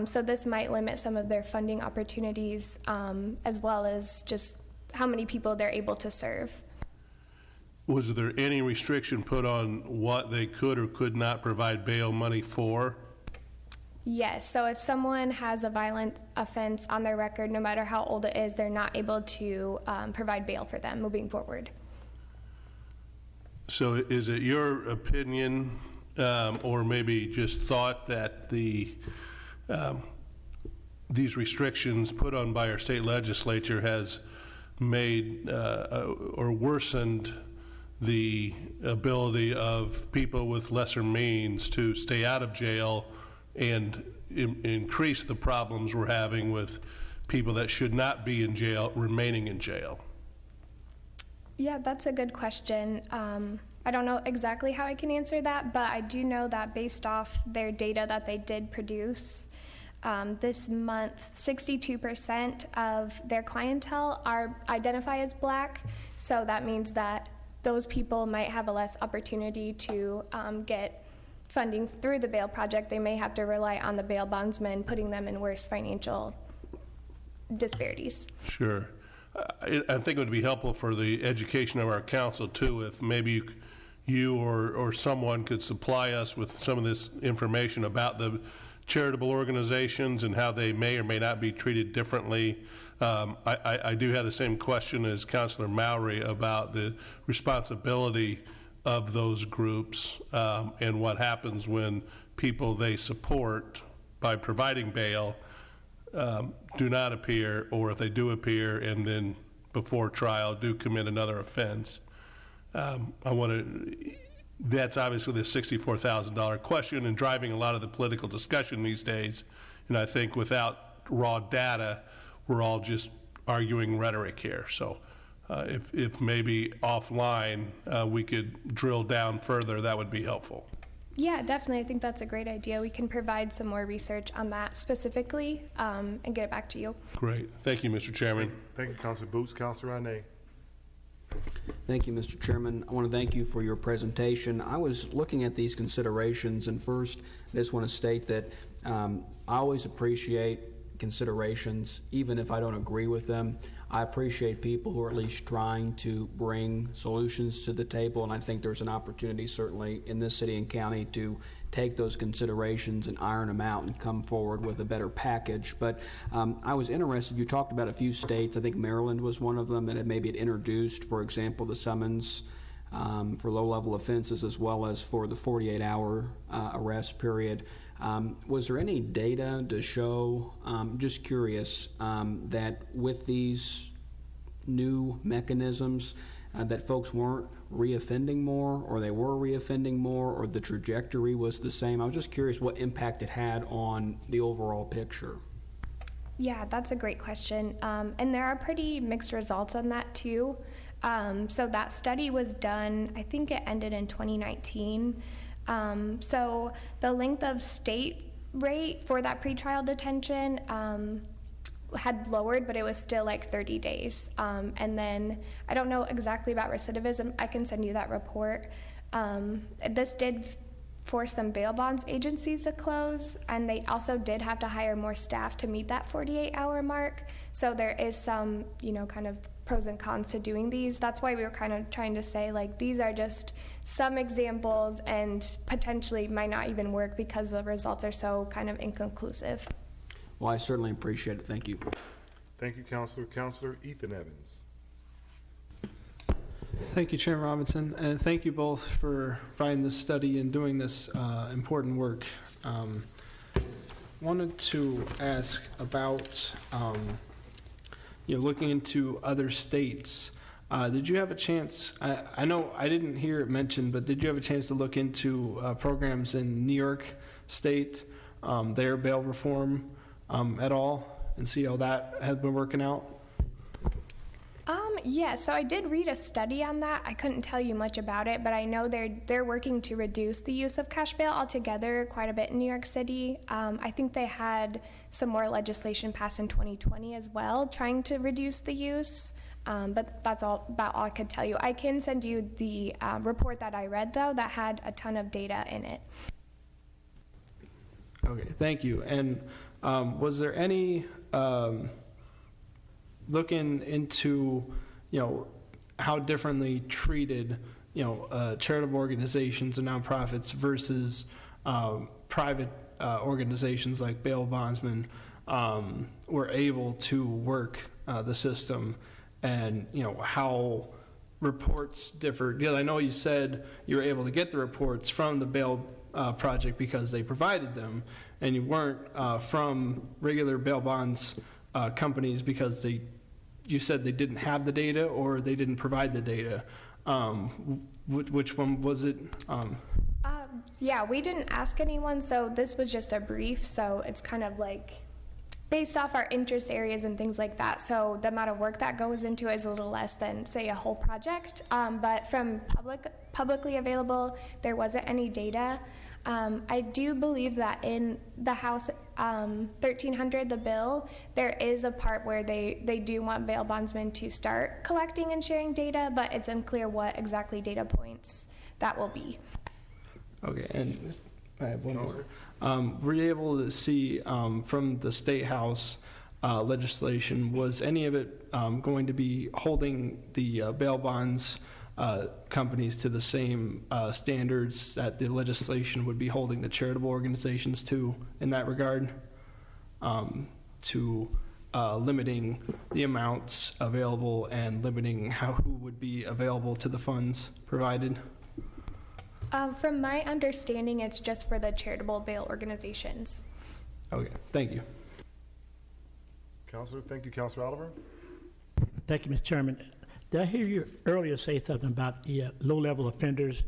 S16: So this might limit some of their funding opportunities as well as just how many people they're able to serve.
S7: Was there any restriction put on what they could or could not provide bail money for?
S16: Yes, so if someone has a violent offense on their record, no matter how old it is, they're not able to provide bail for them moving forward.
S7: So is it your opinion or maybe just thought that these restrictions put on by our state legislature has made or worsened the ability of people with lesser means to stay out of jail and increase the problems we're having with people that should not be in jail remaining in jail?
S16: Yeah, that's a good question. I don't know exactly how I can answer that, but I do know that based off their data that they did produce, this month, 62% of their clientele identify as Black, so that means that those people might have a less opportunity to get funding through the bail project. They may have to rely on the bail bondsman, putting them in worse financial disparities.
S7: Sure. I think it would be helpful for the education of our council too if maybe you or someone could supply us with some of this information about the charitable organizations and how they may or may not be treated differently. I do have the same question as Councilor Mowry about the responsibility of those groups and what happens when people they support by providing bail do not appear, or if they do appear and then before trial do commit another offense. That's obviously the $64,000 question and driving a lot of the political discussion these days. And I think without raw data, we're all just arguing rhetoric here. So if maybe offline we could drill down further, that would be helpful.
S16: Yeah, definitely. I think that's a great idea. We can provide some more research on that specifically and get it back to you.
S7: Great. Thank you, Mr. Chairman.
S1: Thank you, Councilor Boots. Councilor Rene.
S3: Thank you, Mr. Chairman. I want to thank you for your presentation. I was looking at these considerations, and first, I just want to state that I always appreciate considerations, even if I don't agree with them. I appreciate people who are at least trying to bring solutions to the table, and I think there's an opportunity certainly in this city and county to take those considerations and iron them out and come forward with a better package. But I was interested, you talked about a few states, I think Maryland was one of them, that had maybe introduced, for example, the summons for low-level offenses as well as for the 48-hour arrest period. Was there any data to show, just curious, that with these new mechanisms that folks weren't reoffending more, or they were reoffending more, or the trajectory was the same? I was just curious what impact it had on the overall picture.
S16: Yeah, that's a great question. And there are pretty mixed results on that too. So that study was done, I think it ended in 2019. So the length of state rate for that pretrial detention had lowered, but it was still like 30 days. And then I don't know exactly about recidivism. I can send you that report. This did force some bail bonds agencies to close, and they also did have to hire more staff to meet that 48-hour mark. So there is some, kind of pros and cons to doing these. That's why we were kind of trying to say, like, these are just some examples and potentially might not even work because the results are so kind of inconclusive.
S3: Well, I certainly appreciate it. Thank you.
S1: Thank you, Counselor. Counselor Ethan Evans.
S5: Thank you, Chairman Robinson, and thank you both for providing this study and doing this important work. Wanted to ask about, looking into other states. Did you have a chance, I know I didn't hear it mentioned, but did you have a chance to look into programs in New York State, their bail reform at all, and see how that has been working out?
S16: Yeah, so I did read a study on that. I couldn't tell you much about it, but I know they're working to reduce the use of cash bail altogether quite a bit in New York City. I think they had some more legislation passed in 2020 as well, trying to reduce the use. But that's about all I could tell you. I can send you the report that I read, though, that had a ton of data in it.
S5: Okay, thank you. And was there any looking into, how differently treated, charitable organizations and nonprofits versus private organizations like bail bondsmen were able to work the system, and how reports differed? Because I know you said you were able to get the reports from the bail project because they provided them, and you weren't from regular bail bonds companies because you said they didn't have the data or they didn't provide the data. Which one was it?
S16: Yeah, we didn't ask anyone, so this was just a brief, so it's kind of like based off our interest areas and things like that. So the amount of work that goes into it is a little less than, say, a whole project. But from publicly available, there wasn't any data. I do believe that in the House 1300, the bill, there is a part where they do want bail bondsmen to start collecting and sharing data, but it's unclear what exactly data points that will be.
S5: Okay, and I have one more. Were you able to see from the State House legislation, was any of it going to be holding the bail bonds companies to the same standards that the legislation would be holding the charitable organizations to in that regard, to limiting the amounts available and limiting who would be available to the funds provided?
S16: From my understanding, it's just for the charitable bail organizations.
S5: Okay, thank you.
S1: Counselor, thank you. Counselor Oliver.
S8: Thank you, Mr. Chairman. Did I hear you earlier say something about the low-level offenders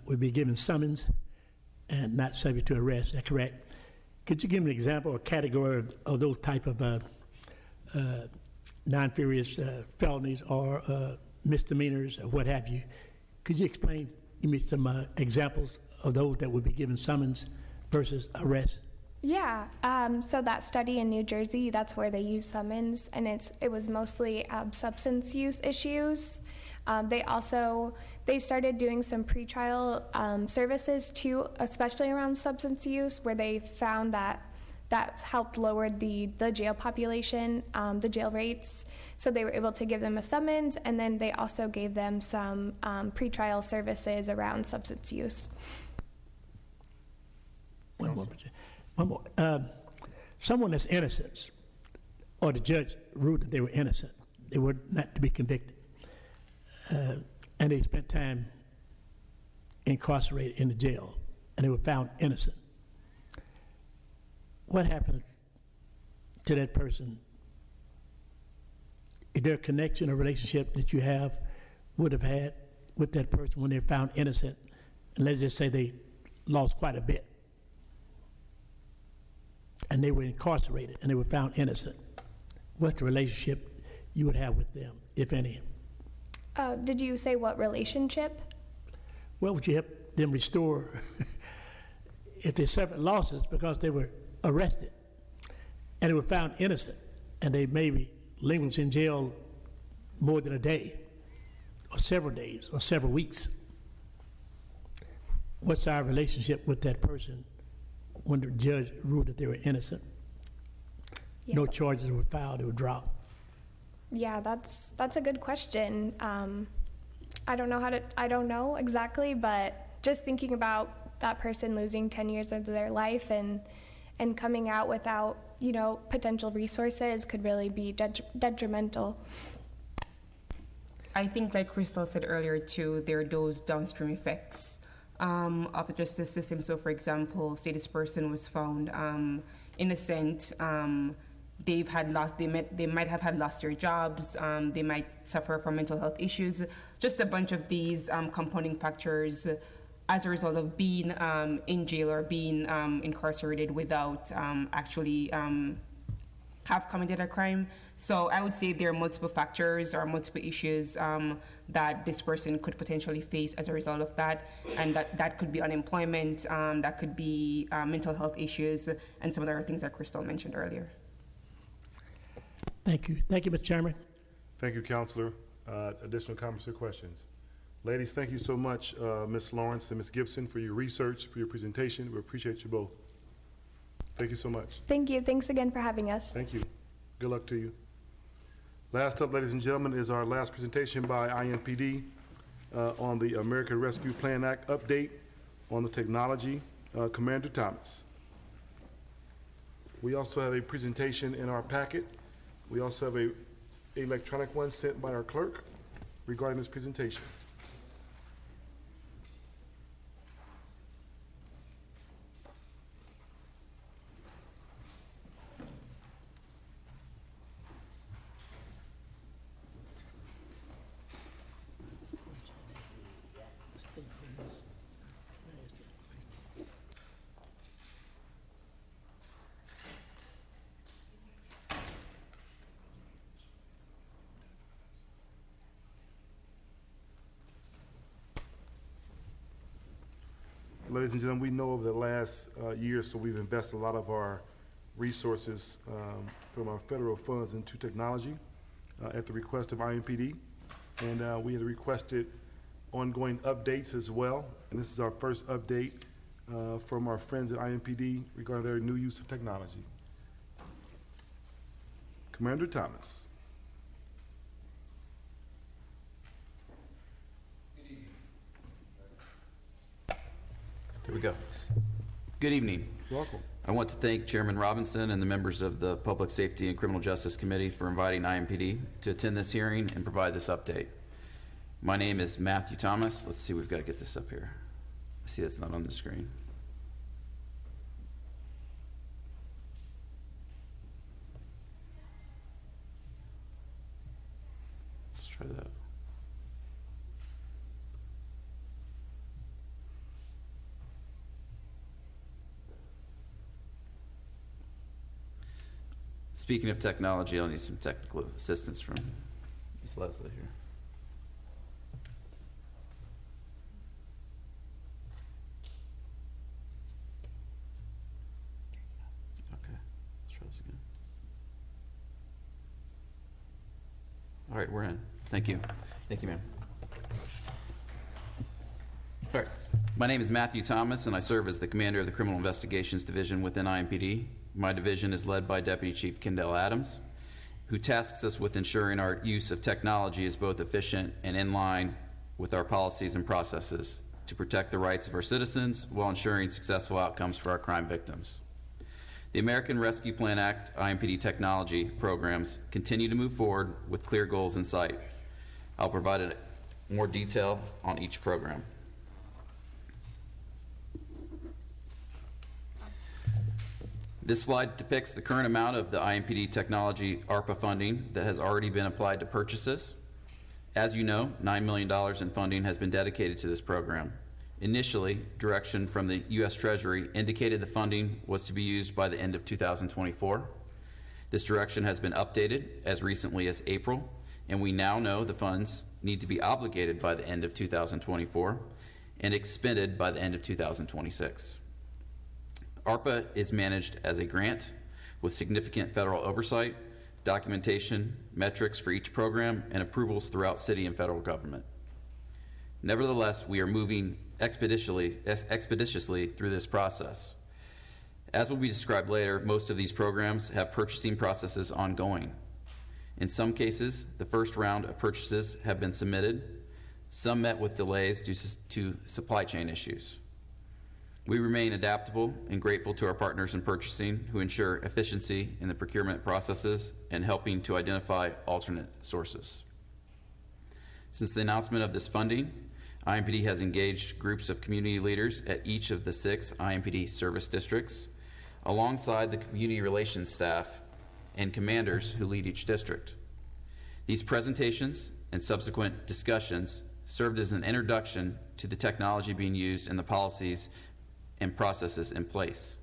S8: would be given summons and not subject to arrest? Is that correct? Could you give me an example or category of those type of non-serious felonies or misdemeanors or what have you? Could you explain, give me some examples of those that would be given summons versus arrest?
S16: Yeah, so that study in New Jersey, that's where they use summons, and it was mostly substance use issues. They started doing some pretrial services too, especially around substance use, where they found that that's helped lower the jail population, the jail rates. So they were able to give them a summons, and then they also gave them some pretrial services around substance use.
S8: One more. Someone that's innocent, or the judge ruled that they were innocent, they were not to be convicted, and they spent time incarcerated in the jail, and they were found innocent. What happens to that person? Is there a connection or relationship that you would have had with that person when they're found innocent? And let's just say they lost quite a bit, and they were incarcerated and they were found innocent. What's the relationship you would have with them, if any?
S16: Did you say what relationship?
S8: Well, would you help them restore if they suffered losses because they were arrested and they were found innocent and they maybe lingered in jail more than a day or several days or several weeks? what's our relationship with that person when the judge ruled that they were innocent?
S16: Yeah.
S8: No charges were filed, they were dropped.
S16: Yeah, that's a good question. I don't know exactly, but just thinking about that person losing 10 years of their life and coming out without, potential resources could really be detrimental.
S17: I think, like Crystal said earlier, too, there are those downstream effects of the justice system. So, for example, say this person was found innocent. They might have had lost their jobs. They might suffer from mental health issues. Just a bunch of these compounding factors as a result of being in jail or being incarcerated without actually have committed a crime. So I would say there are multiple factors or multiple issues that this person could potentially face as a result of that. And that could be unemployment, that could be mental health issues, and some of the other things that Crystal mentioned earlier.
S8: Thank you. Thank you, Mr. Chairman.
S1: Thank you, Counselor. Additional comments or questions? Ladies, thank you so much, Ms. Lawrence and Ms. Gibson, for your research, for your presentation. We appreciate you both. Thank you so much.
S16: Thank you. Thanks again for having us.
S1: Thank you. Good luck to you. Last up, ladies and gentlemen, is our last presentation by IMPD on the American Rescue Plan Act update on the technology. Commander Thomas. We also have a presentation in our packet. We also have an electronic one sent by our clerk regarding this presentation. Ladies and gentlemen, we know over the last year or so we've invested a lot of our resources from our federal funds into technology at the request of IMPD. And we had requested ongoing updates as well. And this is our first update from our friends at IMPD regarding their new use of technology. Commander Thomas.
S18: There we go. Good evening.
S1: Welcome.
S18: I want to thank Chairman Robinson and the members of the Public Safety and Criminal Justice Committee for inviting IMPD to attend this hearing and provide this update. My name is Matthew Thomas. Let's see, we've got to get this up here. I see that's not on the screen. Let's try that. Speaking of technology, I'll need some technical assistance from Ms. Leslie here. Okay, let's try this again. All right, we're in. Thank you. Thank you, ma'am. All right. My name is Matthew Thomas, and I serve as the commander of the Criminal Investigations Division within IMPD. My division is led by Deputy Chief Kendall Adams, who tasks us with ensuring our use of technology is both efficient and in line with our policies and processes to protect the rights of our citizens while ensuring successful outcomes for our crime victims. The American Rescue Plan Act IMPD technology programs continue to move forward with clear goals in sight. I'll provide more detail on each program. This slide depicts the current amount of the IMPD technology ARPA funding that has already been applied to purchases. As you know, $9 million in funding has been dedicated to this program. Initially, direction from the U.S. Treasury indicated the funding was to be used by the end of 2024. This direction has been updated as recently as April, and we now know the funds need to be obligated by the end of 2024 and expended by the end of 2026. ARPA is managed as a grant with significant federal oversight, documentation, metrics for each program, and approvals throughout city and federal government. Nevertheless, we are moving expeditiously through this process. As will be described later, most of these programs have purchasing processes ongoing. In some cases, the first round of purchases have been submitted, some met with delays due to supply chain issues. We remain adaptable and grateful to our partners in purchasing who ensure efficiency in the procurement processes and helping to identify alternate sources. Since the announcement of this funding, IMPD has engaged groups of community leaders at each of the 6 IMPD service districts, alongside the community relations staff and commanders who lead each district. These presentations and subsequent discussions served as an introduction to the technology being used and the policies and processes in place.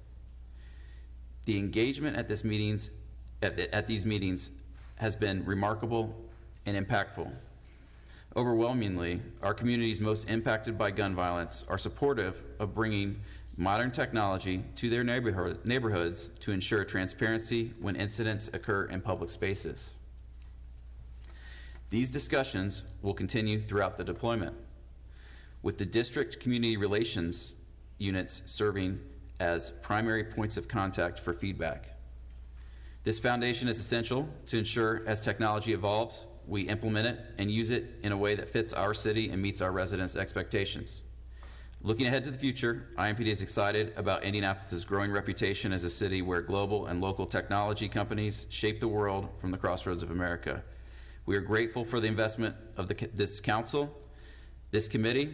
S18: The engagement at these meetings has been remarkable and impactful. Overwhelmingly, our communities most impacted by gun violence are supportive of bringing modern technology to their neighborhoods to ensure transparency when incidents occur in public spaces. These discussions will continue throughout the deployment, with the district community relations units serving as primary points of contact for feedback. This foundation is essential to ensure as technology evolves, we implement it and use it in a way that fits our city and meets our residents' expectations. Looking ahead to the future, IMPD is excited about Indianapolis' growing reputation as a city where global and local technology companies shape the world from the crossroads of America. We are grateful for the investment of this council, this committee,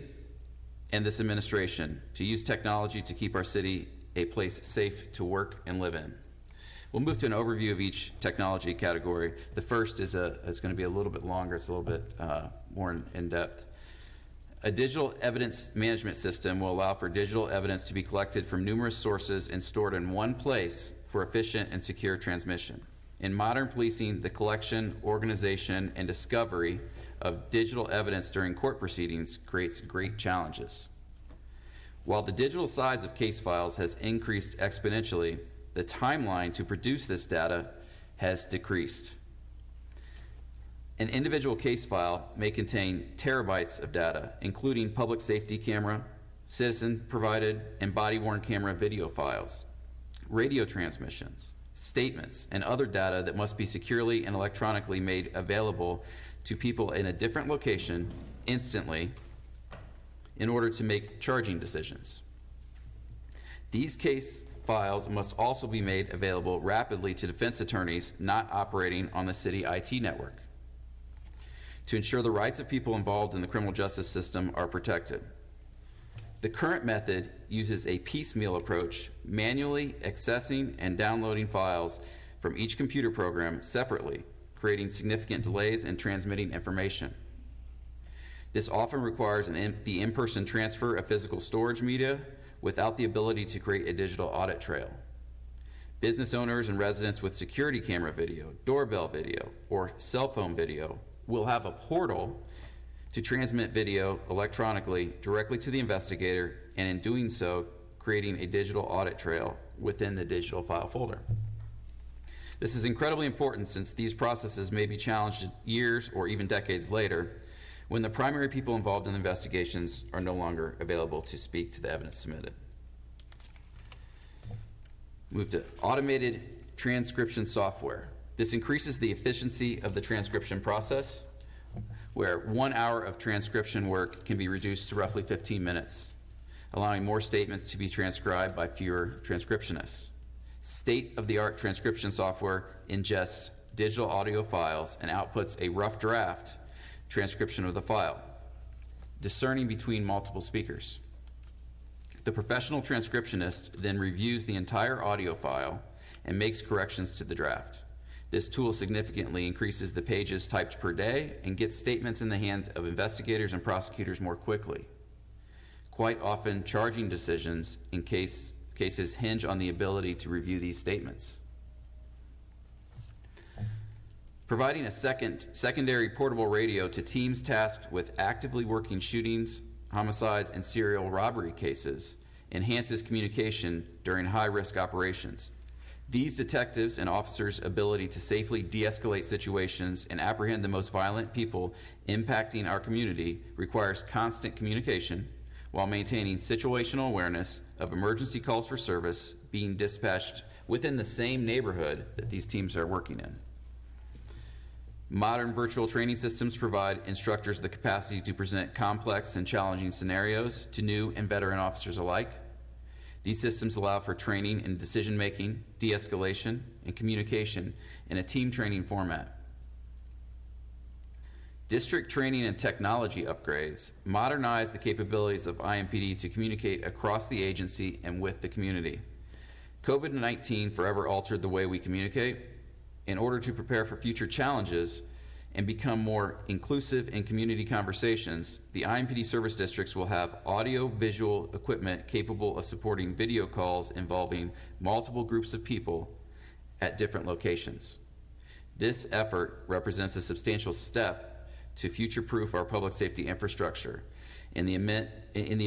S18: and this administration to use technology to keep our city a place safe to work and live in. We'll move to an overview of each technology category. The first is going to be a little bit longer. It's a little bit more in depth. A digital evidence management system will allow for digital evidence to be collected from numerous sources and stored in one place for efficient and secure transmission. In modern policing, the collection, organization, and discovery of digital evidence during court proceedings creates great challenges. While the digital size of case files has increased exponentially, the timeline to produce this data has decreased. An individual case file may contain terabytes of data, including public safety camera, citizen-provided, and body-worn camera video files, radio transmissions, statements, and other data that must be securely and electronically made available to people in a different location instantly in order to make charging decisions. These case files must also be made available rapidly to defense attorneys not operating on the city IT network to ensure the rights of people involved in the criminal justice system are protected. The current method uses a piecemeal approach, manually accessing and downloading files from each computer program separately, creating significant delays in transmitting information. This often requires the in-person transfer of physical storage media without the ability to create a digital audit trail. Business owners and residents with security camera video, doorbell video, or cell phone video will have a portal to transmit video electronically directly to the investigator, and in doing so, creating a digital audit trail within the digital file folder. This is incredibly important since these processes may be challenged years or even decades later when the primary people involved in the investigations are no longer available to speak to the evidence submitted. Move to automated transcription software. This increases the efficiency of the transcription process, where 1 hour of transcription work can be reduced to roughly 15 minutes, allowing more statements to be transcribed by fewer transcriptionists. State-of-the-art transcription software ingests digital audio files and outputs a rough draft transcription of the file, discerning between multiple speakers. The professional transcriptionist then reviews the entire audio file and makes corrections to the draft. This tool significantly increases the pages typed per day and gets statements in the hands of investigators and prosecutors more quickly. Quite often, charging decisions in cases hinge on the ability to review these statements. Providing a secondary portable radio to teams tasked with actively working shootings, homicides, and serial robbery cases enhances communication during high-risk operations. These detectives and officers' ability to safely de-escalate situations and apprehend the most violent people impacting our community requires constant communication while maintaining situational awareness of emergency calls for service being dispatched within the same neighborhood that these teams are working in. Modern virtual training systems provide instructors the capacity to present complex and challenging scenarios to new and veteran officers alike. These systems allow for training in decision-making, de-escalation, and communication in a team training format. District training and technology upgrades modernize the capabilities of IMPD to communicate across the agency and with the community. COVID-19 forever altered the way we communicate. In order to prepare for future challenges and become more inclusive in community conversations, the IMPD service districts will have audio-visual equipment capable of supporting video calls involving multiple groups of people at different locations. This effort represents a substantial step to future-proof our public safety infrastructure in the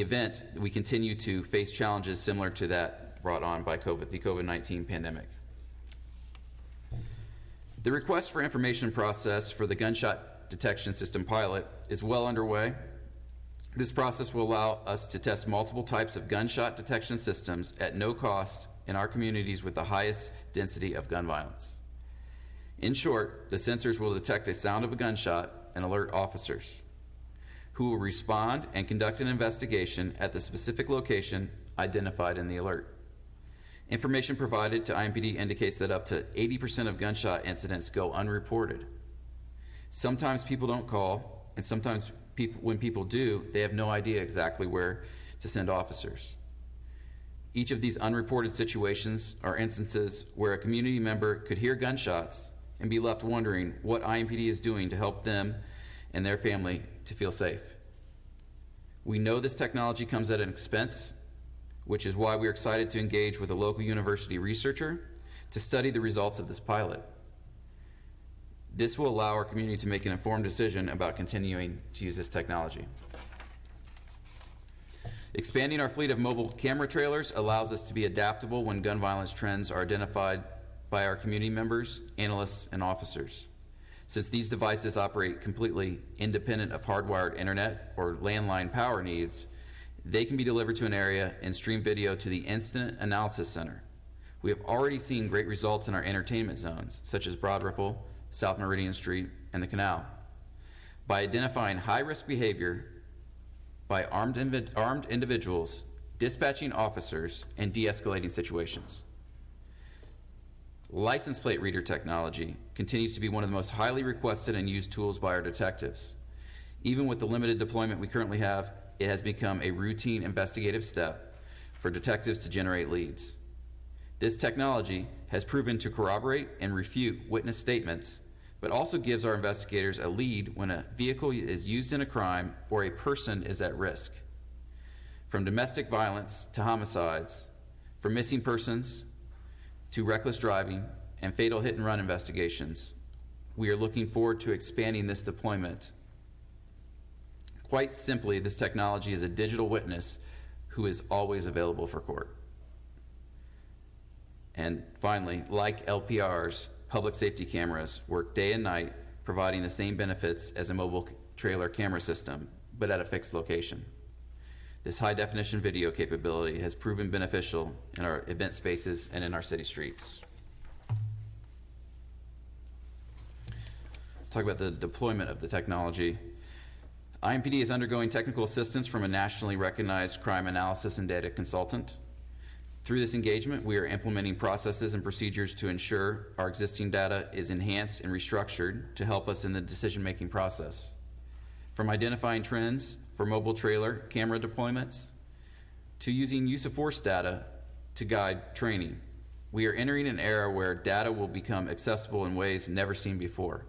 S18: event we continue to face challenges similar to that brought on by the COVID-19 pandemic. The request for information process for the gunshot detection system pilot is well underway. This process will allow us to test multiple types of gunshot detection systems at no cost in our communities with the highest density of gun violence. In short, the sensors will detect a sound of a gunshot and alert officers, who will respond and conduct an investigation at the specific location identified in the alert. Information provided to IMPD indicates that up to 80% of gunshot incidents go unreported. Sometimes people don't call, and sometimes when people do, they have no idea exactly where to send officers. Each of these unreported situations are instances where a community member could hear gunshots and be left wondering what IMPD is doing to help them and their family to feel safe. We know this technology comes at an expense, which is why we're excited to engage with a local university researcher to study the results of this pilot. This will allow our community to make an informed decision about continuing to use this technology. Expanding our fleet of mobile camera trailers allows us to be adaptable when gun violence trends are identified by our community members, analysts, and officers. Since these devices operate completely independent of hardwired internet or landline power needs, they can be delivered to an area and stream video to the Incident Analysis Center. We have already seen great results in our entertainment zones, such as Broad Ripple, South Meridian Street, and the Canal, by identifying high-risk behavior by armed individuals, dispatching officers, and de-escalating situations. License plate reader technology continues to be one of the most highly requested and used tools by our detectives. Even with the limited deployment we currently have, it has become a routine investigative step for detectives to generate leads. This technology has proven to corroborate and refute witness statements, but also gives our investigators a lead when a vehicle is used in a crime or a person is at risk. From domestic violence to homicides, from missing persons to reckless driving and fatal hit-and-run investigations, we are looking forward to expanding this deployment. Quite simply, this technology is a digital witness who is always available for court. And finally, like LPRs, public safety cameras work day and night, providing the same benefits as a mobile trailer camera system, but at a fixed location. This high-definition video capability has proven beneficial in our event spaces and in our city streets. Talk about the deployment of the technology. IMPD is undergoing technical assistance from a nationally recognized crime analysis and data consultant. Through this engagement, we are implementing processes and procedures to ensure our existing data is enhanced and restructured to help us in the decision-making process. From identifying trends for mobile trailer camera deployments to using use of force data to guide training, we are entering an era where data will become accessible in ways never seen before.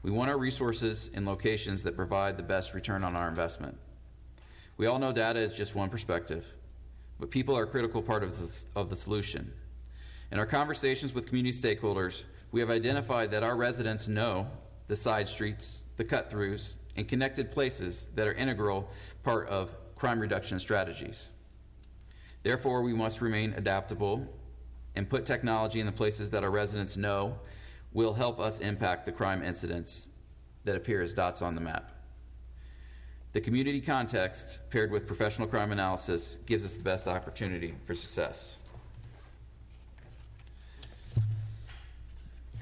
S18: We want our resources in locations that provide the best return on our investment. We all know data is just one perspective, but people are a critical part of the solution. In our conversations with community stakeholders, we have identified that our residents know the side streets, the cut-throughs, and connected places that are integral part of crime reduction strategies. Therefore, we must remain adaptable and put technology in the places that our residents know will help us impact the crime incidents that appear as dots on the map. The community context, paired with professional crime analysis, gives us the best opportunity for success.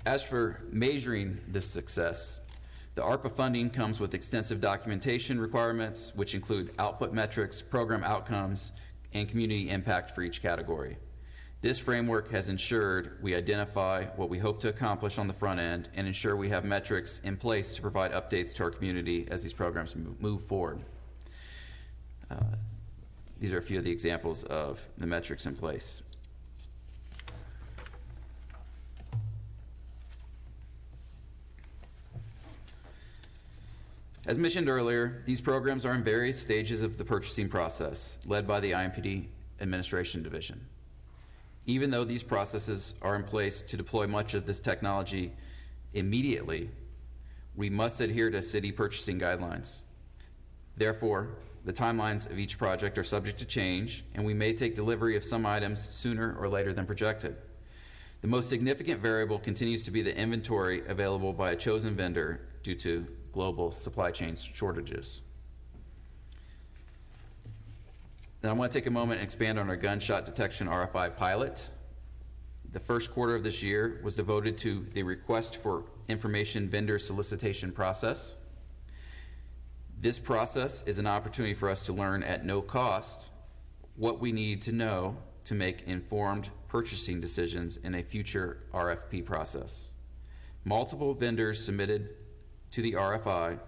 S18: As for measuring this success, the ARPA funding comes with extensive documentation requirements, which include output metrics, program outcomes, and community impact for each category. This framework has ensured we identify what we hope to accomplish on the front end and ensure we have metrics in place to provide updates to our community as these programs move forward. These are a few of the examples of the metrics in place. As mentioned earlier, these programs are in various stages of the purchasing process, led by the IMPD Administration Division. Even though these processes are in place to deploy much of this technology immediately, we must adhere to city purchasing guidelines. Therefore, the timelines of each project are subject to change, and we may take delivery of some items sooner or later than projected. The most significant variable continues to be the inventory available by a chosen vendor due to global supply chain shortages. Then I want to take a moment and expand on our gunshot detection RFI pilot. The first quarter of this year was devoted to the request for information vendor solicitation process. This process is an opportunity for us to learn at no cost what we need to know to make informed purchasing decisions in a future RFP process. Multiple vendors submitted to the RFI,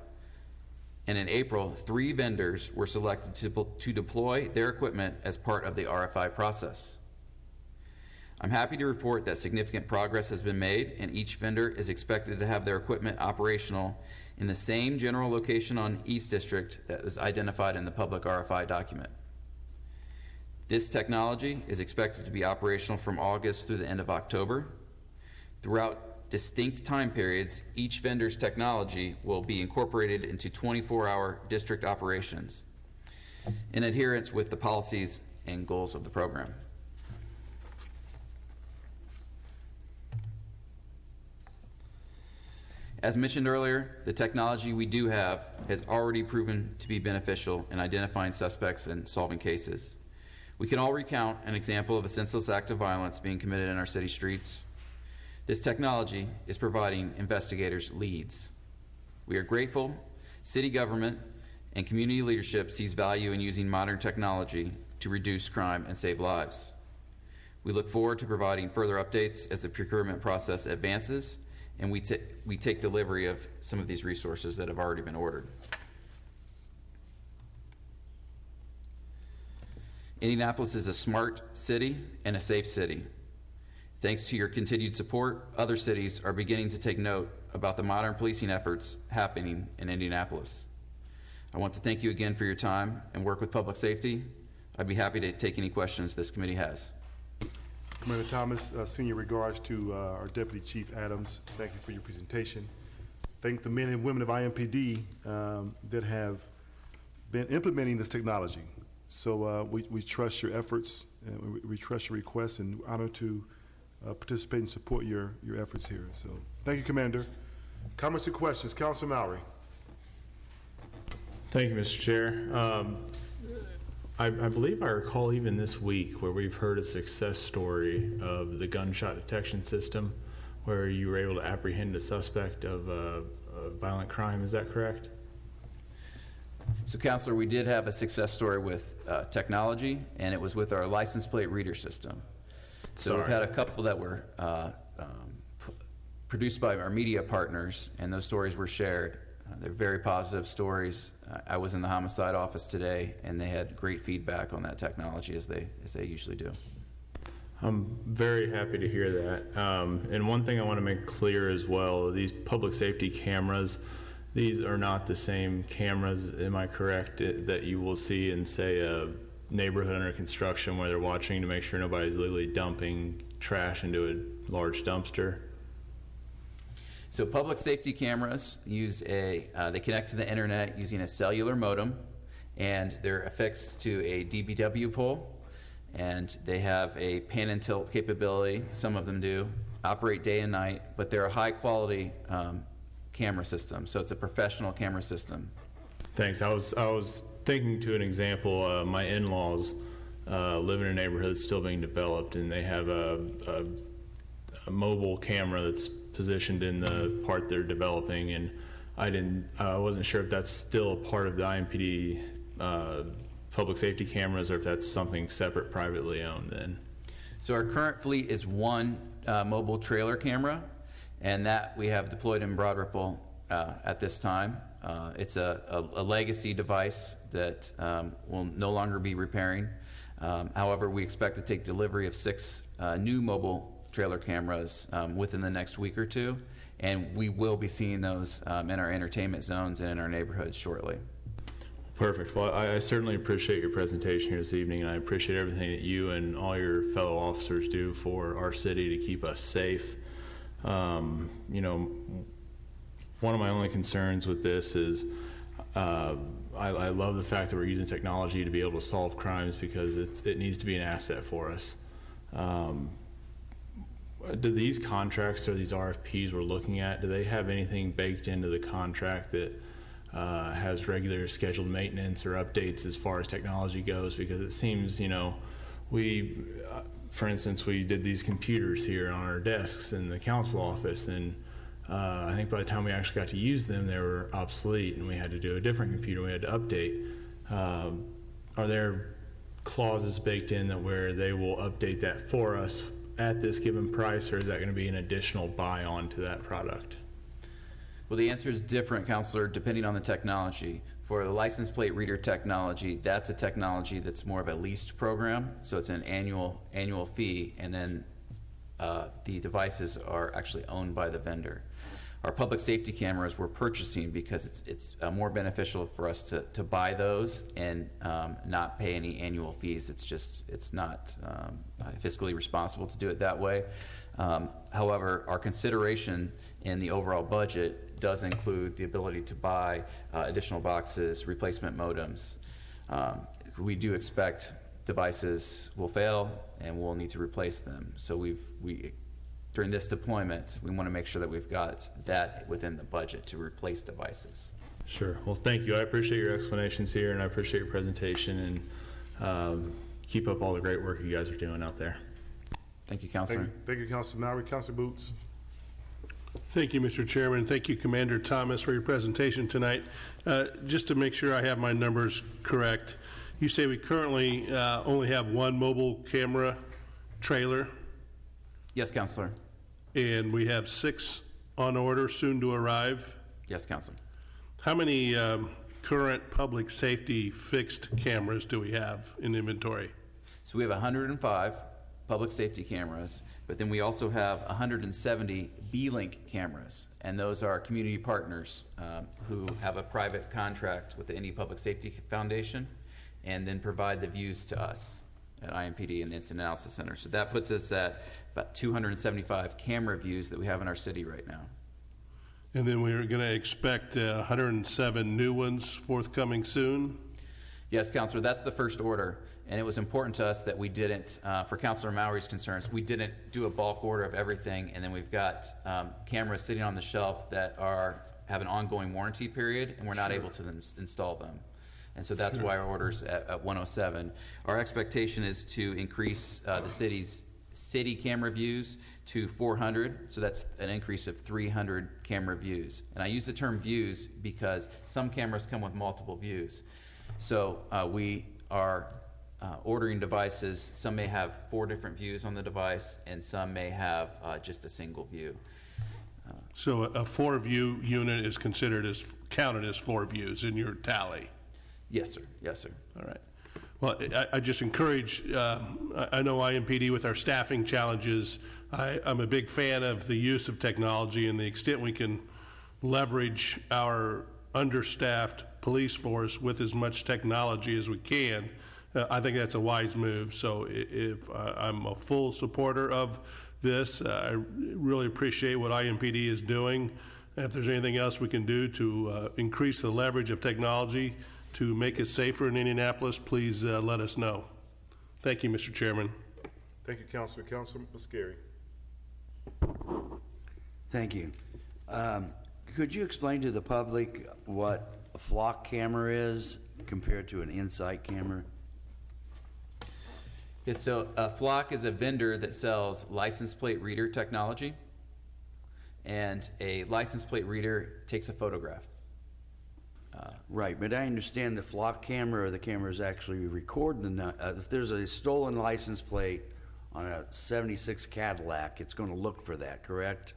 S18: and in April, 3 vendors were selected to deploy their equipment as part of the RFI process. I'm happy to report that significant progress has been made, and each vendor is expected to have their equipment operational in the same general location on East District that was identified in the public RFI document. This technology is expected to be operational from August through the end of October. Throughout distinct time periods, each vendor's technology will be incorporated into 24-hour district operations in adherence with the policies and goals of the program. As mentioned earlier, the technology we do have has already proven to be beneficial in identifying suspects and solving cases. We can all recount an example of a senseless act of violence being committed in our city streets. This technology is providing investigators leads. We are grateful city government and community leadership sees value in using modern technology to reduce crime and save lives. We look forward to providing further updates as the procurement process advances and we take delivery of some of these resources that have already been ordered. Indianapolis is a smart city and a safe city. Thanks to your continued support, other cities are beginning to take note about the modern policing efforts happening in Indianapolis. I want to thank you again for your time and work with public safety. I'd be happy to take any questions this committee has.
S1: Commander Thomas, senior regards to our Deputy Chief Adams. Thank you for your presentation. Thank the men and women of IMPD that have been implementing this technology. So we trust your efforts, and we trust your requests, and we're honored to participate and support your efforts here. So thank you, Commander. Comments or questions? Councilor Mowry.
S2: Thank you, Mr. Chair. I believe I recall even this week where we've heard a success story of the gunshot detection system where you were able to apprehend a suspect of a violent crime. Is that correct?
S18: So, Counselor, we did have a success story with technology, and it was with our license plate reader system. So we've had a couple that were produced by our media partners, and those stories were shared. They're very positive stories. I was in the homicide office today, and they had great feedback on that technology, as they usually do.
S2: I'm very happy to hear that. And one thing I want to make clear as well, these public safety cameras, these are not the same cameras, am I correct, that you will see in, say, a neighborhood under construction where they're watching to make sure nobody's legally dumping trash into a large dumpster?
S18: So public safety cameras use they connect to the internet using a cellular modem, and they're affixed to a DBW pole, and they have a pan and tilt capability. Some of them do operate day and night, but they're a high quality camera system. So it's a professional camera system.
S2: Thanks. I was thinking to an example. My in-laws live in a neighborhood that's still being developed, and they have a mobile camera that's positioned in the part they're developing, and I wasn't sure if that's still a part of the IMPD public safety cameras, or if that's something separate, privately owned then.
S18: So our current fleet is one mobile trailer camera, and that we have deployed in Broad Ripple at this time. It's a legacy device that will no longer be repairing. However, we expect to take delivery of 6 new mobile trailer cameras within the next week or two, and we will be seeing those in our entertainment zones and in our neighborhoods shortly.
S2: Perfect. Well, I certainly appreciate your presentation here this evening, and I appreciate everything that you and all your fellow officers do for our city to keep us safe. You know, one of my only concerns with this is I love the fact that we're using technology to be able to solve crimes, because it needs to be an asset for us. Do these contracts or these RFPs we're looking at, do they have anything baked into the contract that has regular scheduled maintenance or updates as far as technology goes? Because it seems, you know, for instance, we did these computers here on our desks in the council office, and I think by the time we actually got to use them, they were obsolete, and we had to do a different computer. We had to update. Are there clauses baked in that where they will update that for us at this given price, or is that going to be an additional buy-on to that product?
S18: Well, the answer is different, Counselor, depending on the technology. For the license plate reader technology, that's a technology that's more of a leased program, so it's an annual fee, and then the devices are actually owned by the vendor. Our public safety cameras we're purchasing because it's more beneficial for us to buy those and not pay any annual fees. It's not fiscally responsible to do it that way. However, our consideration in the overall budget does include the ability to buy additional boxes, replacement modems. We do expect devices will fail and we'll need to replace them. So during this deployment, we want to make sure that we've got that within the budget to replace devices.
S2: Sure. Well, thank you. I appreciate your explanations here, and I appreciate your presentation, and keep up all the great work you guys are doing out there.
S18: Thank you, Counselor.
S1: Thank you, Councilor Mallory. Councilor Boots.
S7: Thank you, Mr. Chairman. Thank you, Commander Thomas, for your presentation tonight. Just to make sure I have my numbers correct, you say we currently only have one mobile camera trailer?
S18: Yes, Counselor.
S7: And we have 6 on order, soon to arrive?
S18: Yes, Counselor.
S7: How many current public safety fixed cameras do we have in inventory?
S18: So we have 105 public safety cameras, but then we also have 170 B-Link cameras, and those are community partners who have a private contract with the Indiana Public Safety Foundation and then provide the views to us at IMPD and the Incident Analysis Center. So that puts us at about 275 camera views that we have in our city right now.
S7: And then we're going to expect 107 new ones forthcoming soon?
S18: Yes, Counselor, that's the first order. And it was important to us that we didn't, for Counselor Mallory's concerns, we didn't do a bulk order of everything, and then we've got cameras sitting on the shelf that have an ongoing warranty period, and we're not able to install them. And so that's why our order's at 107. Our expectation is to increase the city's city camera views to 400, so that's an increase of 300 camera views. And I use the term views because some cameras come with multiple views. So we are ordering devices. Some may have 4 different views on the device, and some may have just a single view.
S7: So a 4-view unit is counted as 4 views in your tally?
S18: Yes, sir. Yes, sir.
S7: All right. Well, I just encourage, I know IMPD with our staffing challenges, I'm a big fan of the use of technology and the extent we can leverage our understaffed police force with as much technology as we can. I think that's a wise move. So if I'm a full supporter of this, I really appreciate what IMPD is doing. And if there's anything else we can do to increase the leverage of technology to make it safer in Indianapolis, please let us know. Thank you, Mr. Chairman.
S1: Thank you, Counselor. Counselor Muscari.
S10: Thank you. Could you explain to the public what a flock camera is compared to an Insight camera?
S18: Yeah, so Flock is a vendor that sells license plate reader technology, and a license plate reader takes a photograph.
S10: Right, but I understand the flock camera, or the camera is actually recording if there's a stolen license plate on a 76 Cadillac, it's going to look for that, correct?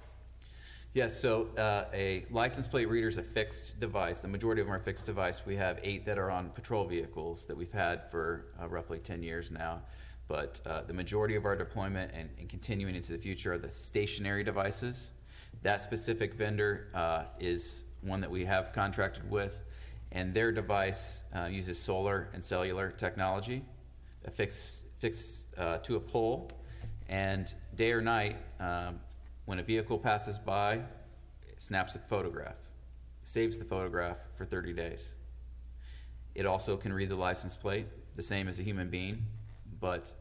S18: Yes, so a license plate reader is a fixed device. The majority of them are fixed device. We have 8 that are on patrol vehicles that we've had for roughly 10 years now. But the majority of our deployment and continuing into the future are the stationary devices. That specific vendor is one that we have contracted with, and their device uses solar and cellular technology, affixed to a pole, and day or night, when a vehicle passes by, it snaps a photograph, saves the photograph for 30 days. It also can read the license plate, the same as a human being, but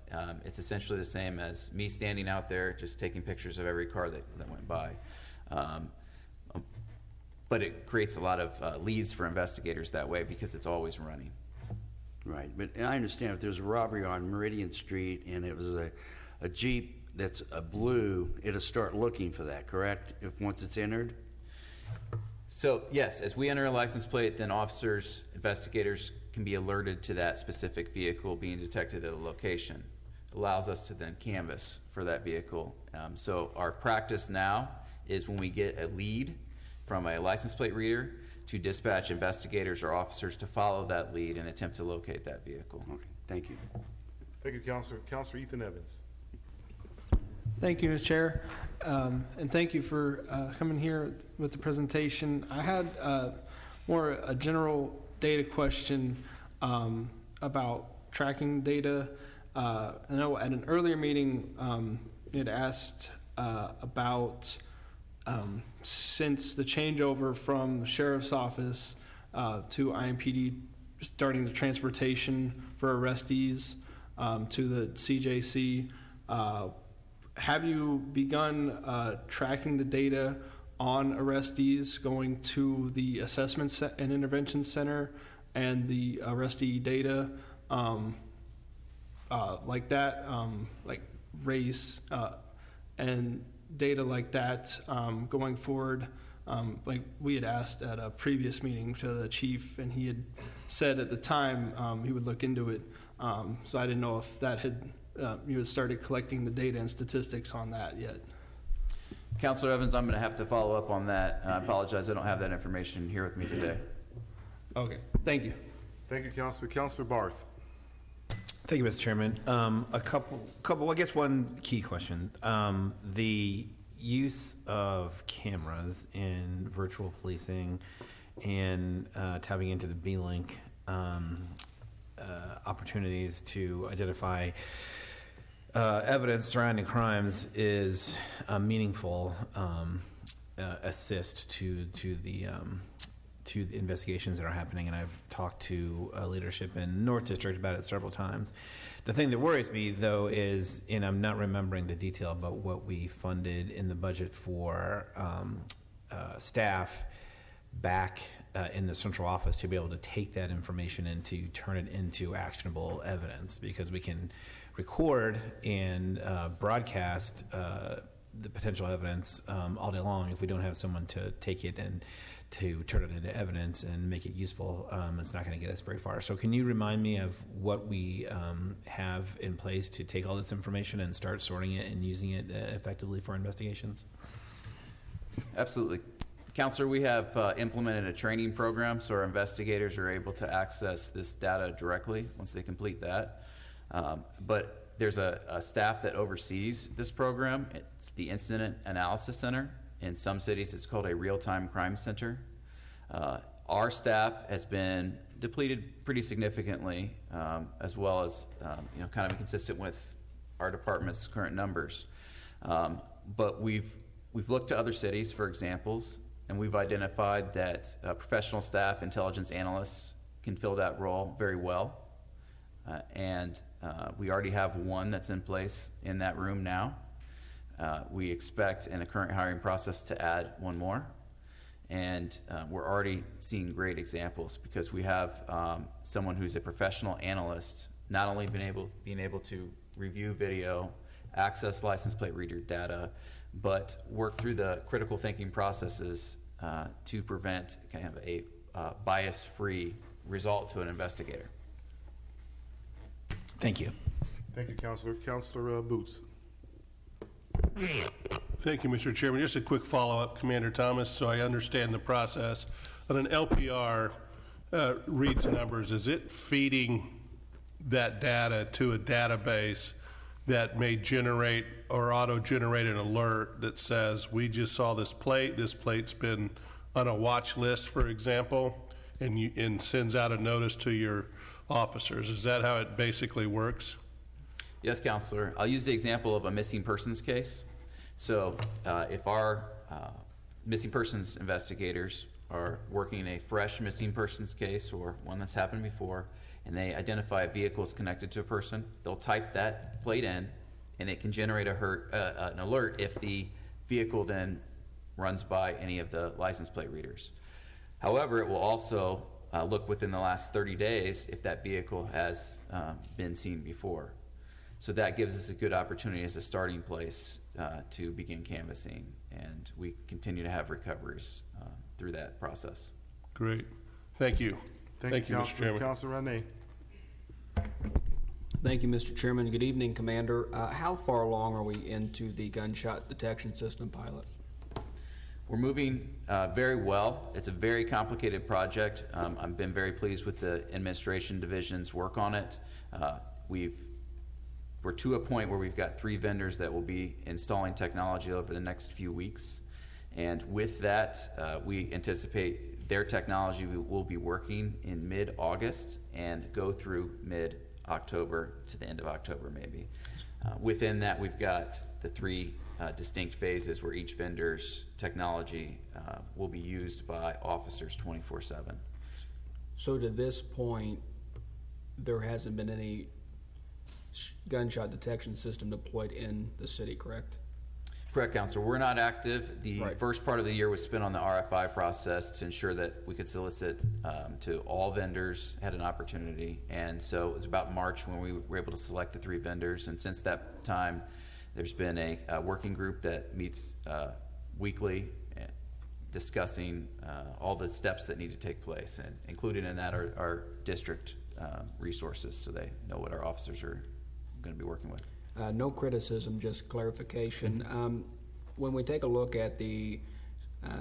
S18: it's essentially the same as me standing out there just taking pictures of every car that went by. But it creates a lot of leads for investigators that way because it's always running.
S10: Right, but I understand if there's a robbery on Meridian Street and it was a Jeep that's a blue, it'll start looking for that, correct? If once it's entered?
S18: So yes, as we enter a license plate, then officers, investigators can be alerted to that specific vehicle being detected at a location. It allows us to then canvass for that vehicle. So our practice now is when we get a lead from a license plate reader to dispatch investigators or officers to follow that lead and attempt to locate that vehicle.
S10: Okay, thank you.
S1: Thank you, Counselor. Counselor Ethan Evans.
S5: Thank you, Mr. Chair, and thank you for coming here with the presentation. I had more a general data question about tracking data. I know at an earlier meeting you had asked about since the changeover from the Sheriff's Office to IMPD, starting the transportation for arrestees to the CJC, have you begun tracking the data on arrestees going to the Assessment and Intervention Center and the arrestee data like that, like race and data like that going forward? Like we had asked at a previous meeting to the chief, and he had said at the time he would look into it. So I didn't know if that had you had started collecting the data and statistics on that yet.
S18: Counselor Evans, I'm going to have to follow up on that. I apologize, I don't have that information here with me today.
S5: Okay, thank you.
S1: Thank you, Counselor. Counselor Barth.
S9: Thank you, Mr. Chairman. A couple, I guess one key question. The use of cameras in virtual policing and tapping into the B-Link opportunities to identify evidence surrounding crimes is a meaningful assist to the investigations that are happening, and I've talked to leadership in North District about it several times. The thing that worries me, though, is, and I'm not remembering the detail about what we funded in the budget for staff back in the central office to be able to take that information and to turn it into actionable evidence, because we can record and broadcast the potential evidence all day long. If we don't have someone to take it and to turn it into evidence and make it useful, it's not going to get us very far. So can you remind me of what we have in place to take all this information and start sorting it and using it effectively for investigations?
S18: Absolutely. Counselor, we have implemented a training program so our investigators are able to access this data directly once they complete that. But there's a staff that oversees this program. It's the Incident Analysis Center. In some cities, it's called a real-time crime center. Our staff has been depleted pretty significantly, as well as kind of consistent with our department's current numbers. But we've looked to other cities for examples, and we've identified that professional staff, intelligence analysts, can fill that role very well. And We already have one that's in place in that room now. We expect in the current hiring process to add one more. And we're already seeing great examples because we have someone who's a professional analyst, not only being able to review video, access license plate reader data, but work through the critical thinking processes to prevent kind of a bias-free result to an investigator.
S9: Thank you.
S1: Thank you, Counselor. Counselor Boots.
S7: Thank you, Mr. Chairman. Just a quick follow-up, Commander Thomas, so I understand the process. When an LPR reads numbers, is it feeding that data to a database that may generate or auto-generate an alert that says, we just saw this plate's been on a watch list, for example, and sends out a notice to your officers? Is that how it basically works?
S18: Yes, Counselor. I'll use the example of a missing persons case. So if our missing persons investigators are working a fresh missing persons case or one that's happened before, and they identify a vehicle is connected to a person, they'll type that plate in, and it can generate an alert if the vehicle then runs by any of the license plate readers. However, it will also look within the last 30 days if that vehicle has been seen before. So that gives us a good opportunity as a starting place to begin canvassing, and we continue to have recoveries through that process.
S7: Great. Thank you. Thank you, Mr. Chairman.
S1: Counselor Renee.
S3: Thank you, Mr. Chairman. Good evening, Commander. How far along are we into the gunshot detection system pilot?
S18: We're moving very well. It's a very complicated project. I've been very pleased with the administration division's work on it. We're to a point where we've got 3 vendors that will be installing technology over the next few weeks. And with that, we anticipate their technology will be working in mid-August and go through mid-October to the end of October maybe. Within that, we've got the 3 distinct phases where each vendor's technology will be used by officers 24/7.
S3: So to this point, there hasn't been any gunshot detection system deployed in the city, correct?
S18: Correct, Counselor. We're not active. The first part of the year was spent on the RFI process to ensure that we could solicit to all vendors had an opportunity. And so it was about March when we were able to select the 3 vendors. And since that time, there's been a working group that meets weekly discussing all the steps that need to take place. And included in that are district resources, so they know what our officers are going to be working with.
S3: No criticism, just clarification. When we take a look at the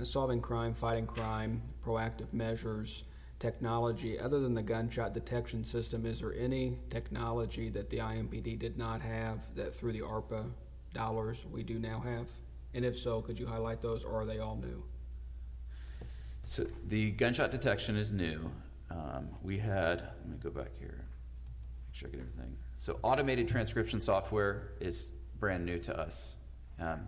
S3: solving crime, fighting crime, proactive measures, technology, other than the gunshot detection system, is there any technology that the IMPD did not have that through the ARPA dollars we do now have? And if so, could you highlight those, or are they all new?
S18: So the gunshot detection is new. We had, let me go back here, make sure I get everything. So automated transcription software is brand new to us.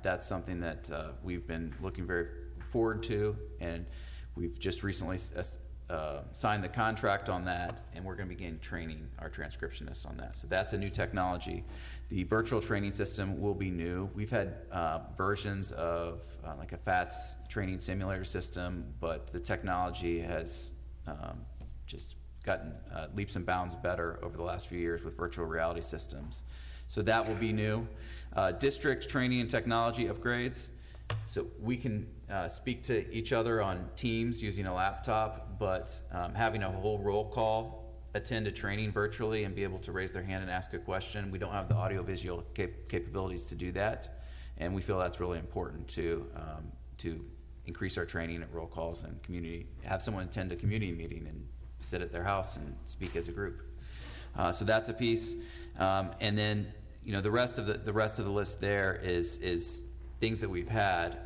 S18: That's something that we've been looking very forward to, and we've just recently signed the contract on that, and we're going to begin training our transcriptionists on that. So that's a new technology. The virtual training system will be new. We've had versions of like a FATS training simulator system, but the technology has just gotten leaps and bounds better over the last few years with virtual reality systems. So that will be new. District training and technology upgrades. So we can speak to each other on Teams using a laptop, but having a whole roll call attend a training virtually and be able to raise their hand and ask a question, we don't have the audiovisual capabilities to do that, and we feel that's really important to increase our training at roll calls and community, have someone attend a community meeting and sit at their house and speak as a group. So that's a piece, and then the rest of the list there is things that we've had.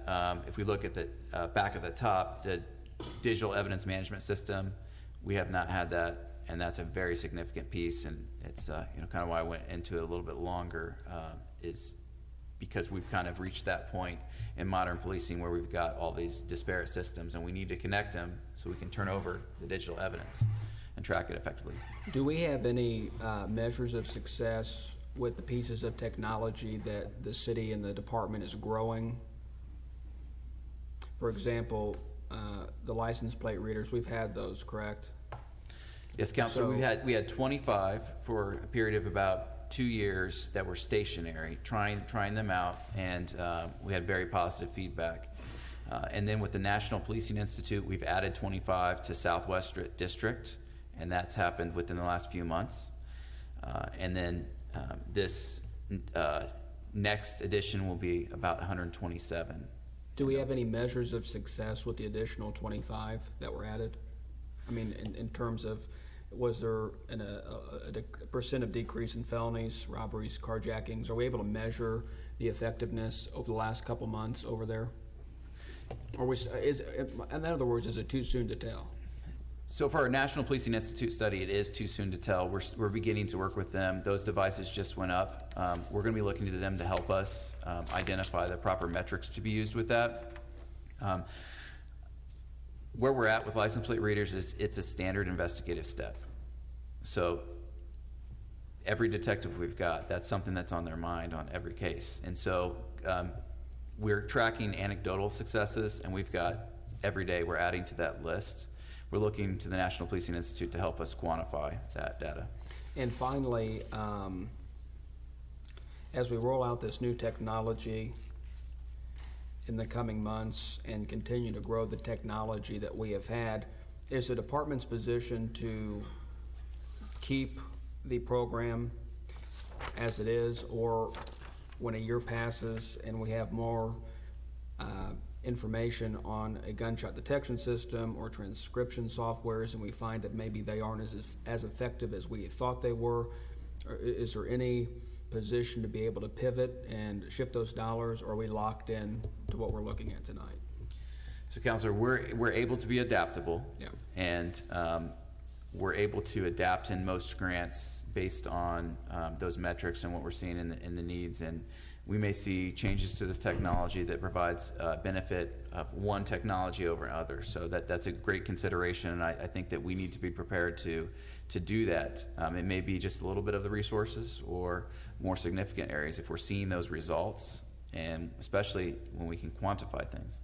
S18: If we look at the back at the top, the digital evidence management system, we have not had that, and that's a very significant piece. And it's kind of why I went into it a little bit longer, is because we've kind of reached that point in modern policing where we've got all these disparate systems, and we need to connect them so we can turn over the digital evidence. and track it effectively.
S3: Do we have any measures of success with the pieces of technology that the city and the department is growing? For example, the license plate readers, we've had those, correct?
S18: Yes, Counselor,
S3: So-
S18: we had 25 for a period of about 2 years that were stationary, trying them out, and we had very positive feedback. And then with the National Policing Institute, we've added 25 to Southwest District, and that's happened within the last few months. And then this next edition will be about 127.
S3: Do we have any measures of success with the additional 25 that were added? I mean, in terms of, was there a percent of decrease in felonies, robberies, carjackings? Are we able to measure the effectiveness over the last couple months over there? Or in other words, is it too soon to tell?
S18: So for our National Policing Institute study, it is too soon to tell. We're beginning to work with them. Those devices just went up. We're going to be looking to them to help us identify the proper metrics to be used with that. Where we're at with license plate readers is it's a standard investigative step. So every detective we've got, that's something that's on their mind on every case. And so we're tracking anecdotal successes, and we've got every day we're adding to that list. We're looking to the National Policing Institute to help us quantify that data.
S3: And finally, as we roll out this new technology in the coming months and continue to grow the technology that we have had, is the department's position to keep the program as it is, or when a year passes and we have more information on a gunshot detection system or transcription softwares and we find that maybe they aren't as effective as we thought they were, is there any position to be able to pivot and shift those dollars, or are we locked in to what we're looking at tonight?
S18: So, Counselor, we're able to be adaptable,
S3: yeah,
S18: and we're able to adapt in most grants based on those metrics and what we're seeing in the needs. And we may see changes to this technology that provides benefit of one technology over another. So that's a great consideration, and I think that we need to be prepared to do that. It may be just a little bit of the resources or more significant areas if we're seeing those results, and especially when we can quantify things.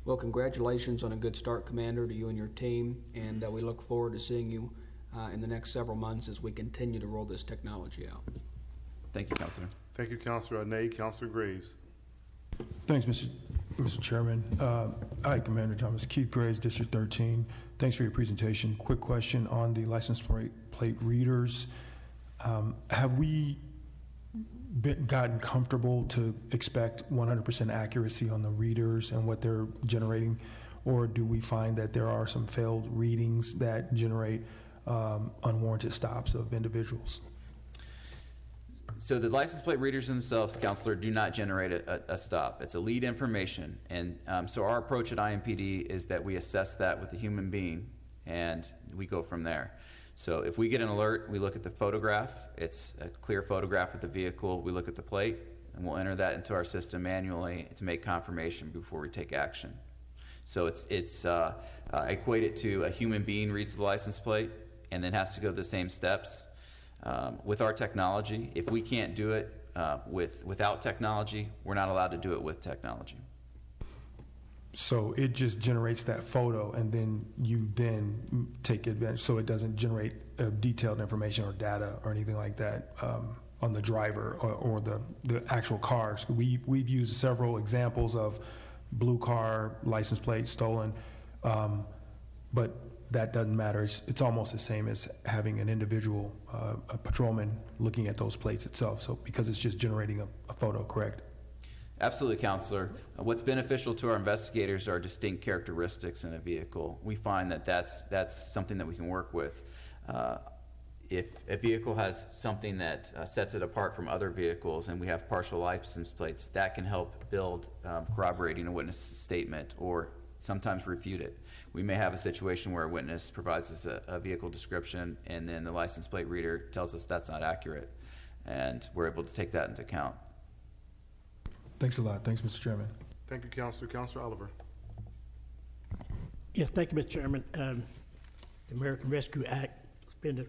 S3: Well, congratulations on a good start, Commander, to you and your team, and we look forward to seeing you in the next several months as we continue to roll this technology out.
S18: Thank you, Counselor.
S1: Thank you, Counselor Arnay. Counselor Graves.
S19: Thanks, Mr. Chairman. Hi, Commander Thomas. Keith Graves, District 13. Thanks for your presentation. Quick question on the license plate readers. Have we gotten comfortable to expect 100% accuracy on the readers and what they're generating, or do we find that there are some failed readings that generate unwarranted stops of individuals?
S18: So the license plate readers themselves, Counselor, do not generate a stop. It's a lead information. And so our approach at IMPD is that we assess that with a human being, and we go from there. So if we get an alert, we look at the photograph. It's a clear photograph of the vehicle. We look at the plate, and we'll enter that into our system manually to make confirmation before we take action. So I equate it to a human being reads the license plate and then has to go the same steps. With our technology, if we can't do it without technology, we're not allowed to do it with technology.
S19: So it just generates that photo, and then you take advantage, so it doesn't generate detailed information or data or anything like that on the driver or the actual cars. We've used several examples of blue car license plate stolen, but that doesn't matter. It's almost the same as having an individual a patrolman looking at those plates itself. So because it's just generating a photo, correct?
S18: Absolutely, Counselor. What's beneficial to our investigators are distinct characteristics in a vehicle. We find that that's something that we can work with. If a vehicle has something that sets it apart from other vehicles and we have partial license plates, that can help build corroborating a witness's statement or sometimes refute it. We may have a situation where a witness provides us a vehicle description and then the license plate reader tells us that's not accurate, and we're able to take that into account.
S19: Thanks a lot. Thanks, Mr. Chairman.
S1: Thank you, Counselor. Counselor Oliver.
S8: Yes, thank you, Mr. Chairman. The American Rescue Act been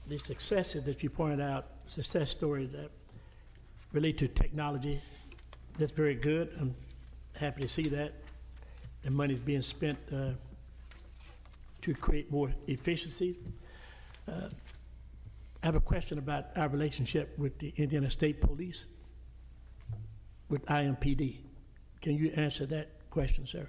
S8: the successes that you pointed out, success stories that relate to technology. That's very good. I'm happy to see that. The money's being spent to create more efficiency. I have a question about our relationship with the Indiana State Police, with IMPD. Can you answer that question, sir?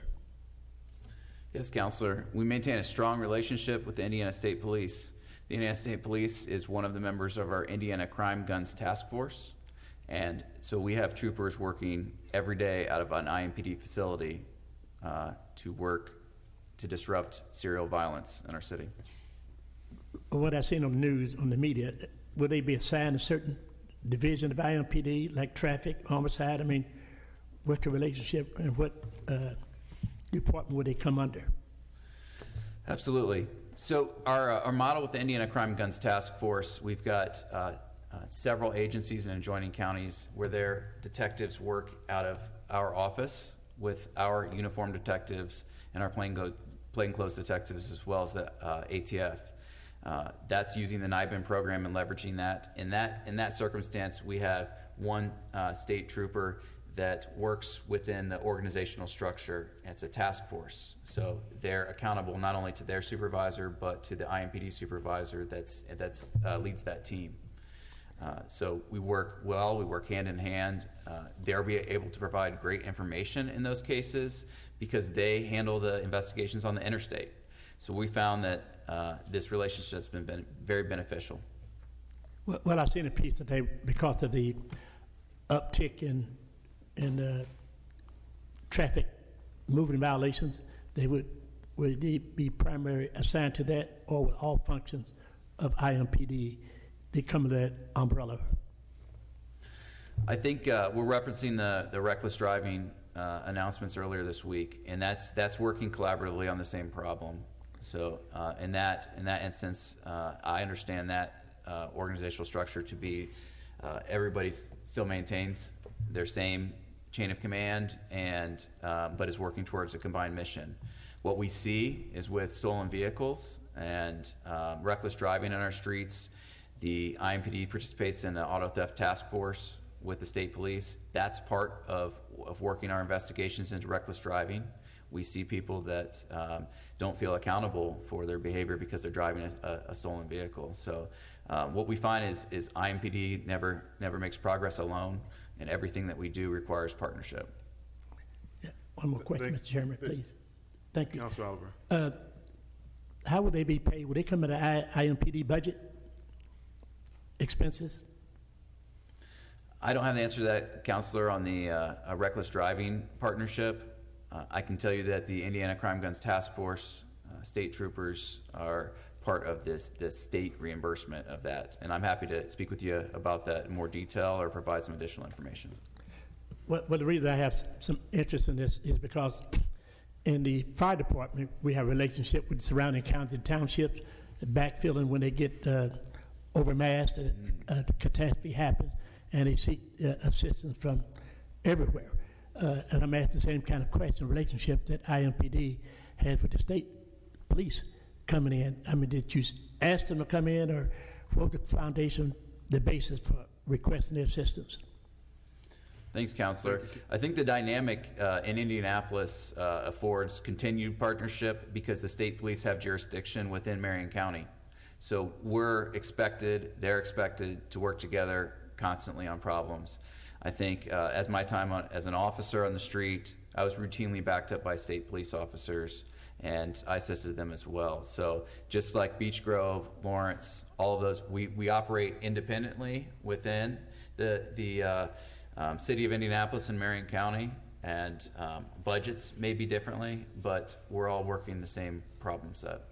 S18: Yes, Counselor. We maintain a strong relationship with the Indiana State Police. The Indiana State Police is one of the members of our Indiana Crime Guns Task Force. And so we have troopers working every day out of an IMPD facility to work to disrupt serial violence in our city.
S8: What I've seen on the news, on the media, will they be assigned a certain division of IMPD, like traffic, homicide? I mean, what's the relationship and what department would they come under?
S18: Absolutely. So our model with the Indiana Crime Guns Task Force, we've got several agencies in adjoining counties where their detectives work out of our office with our uniformed detectives and our plainclothes detectives, as well as the ATF. That's using the NIBIN program and leveraging that. In that circumstance, we have one state trooper that works within the organizational structure. It's a task force. So they're accountable not only to their supervisor, but to the IMPD supervisor that's leads that team. So we work well, we work hand in hand. They'll be able to provide great information in those cases because they handle the investigations on the interstate. So we found that this relationship has been very beneficial.
S8: Well, I've seen a piece today because of the uptick in traffic moving violations. Would they be primarily assigned to that, or with all functions of IMPD, they come under that umbrella?
S18: I think we're referencing the reckless driving announcements earlier this week, and that's working collaboratively on the same problem. So in that instance, I understand that organizational structure to be everybody still maintains their same chain of command, and but is working towards a combined mission. What we see is with stolen vehicles and reckless driving on our streets, the IMPD participates in an auto theft task force with the state police. That's part of working our investigations into reckless driving. We see people that don't feel accountable for their behavior because they're driving a stolen vehicle. So what we find is IMPD never makes progress alone, and everything that we do requires partnership.
S8: Yeah. One more question, Mr. Chairman, please. Thank you.
S1: Councilor Oliver.
S8: How would they be paid? Would they come out of IMPD budget expenses?
S18: I don't have the answer to that, Counselor, on the reckless driving partnership. I can tell you that the Indiana Crime Guns Task Force, state troopers are part of this state reimbursement of that. And I'm happy to speak with you about that in more detail or provide some additional information.
S8: Well, the reason I have some interest in this is because in the fire department, we have a relationship with surrounding counties and townships, backfilling when they get overmassed and a catastrophe happens, and they seek assistance from everywhere. And I'm asking the same kind of question, relationship that IMPD has with the state police coming in. I mean, did you ask them to come in, or what was the foundation, the basis for requesting their assistance?
S18: Thanks, Counselor. I think the dynamic in Indianapolis affords continued partnership because the state police have jurisdiction within Marion County. So they're expected to work together constantly on problems. I think as my time as an officer on the street, I was routinely backed up by state police officers, and I assisted them as well. So just like Beech Grove, Lawrence, all of those, we operate independently within the city of Indianapolis and Marion County, and budgets may be differently, but we're all working the same problem set.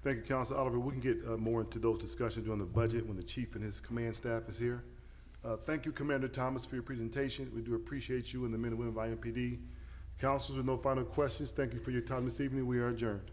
S1: Thank you, Councilor Oliver. We can get more into those discussions during the budget when the chief and his command staff is here. Thank you, Commander Thomas, for your presentation. We do appreciate you and the men and women of IMPD. Councilors, with no final questions, thank you for your time this evening. We are adjourned.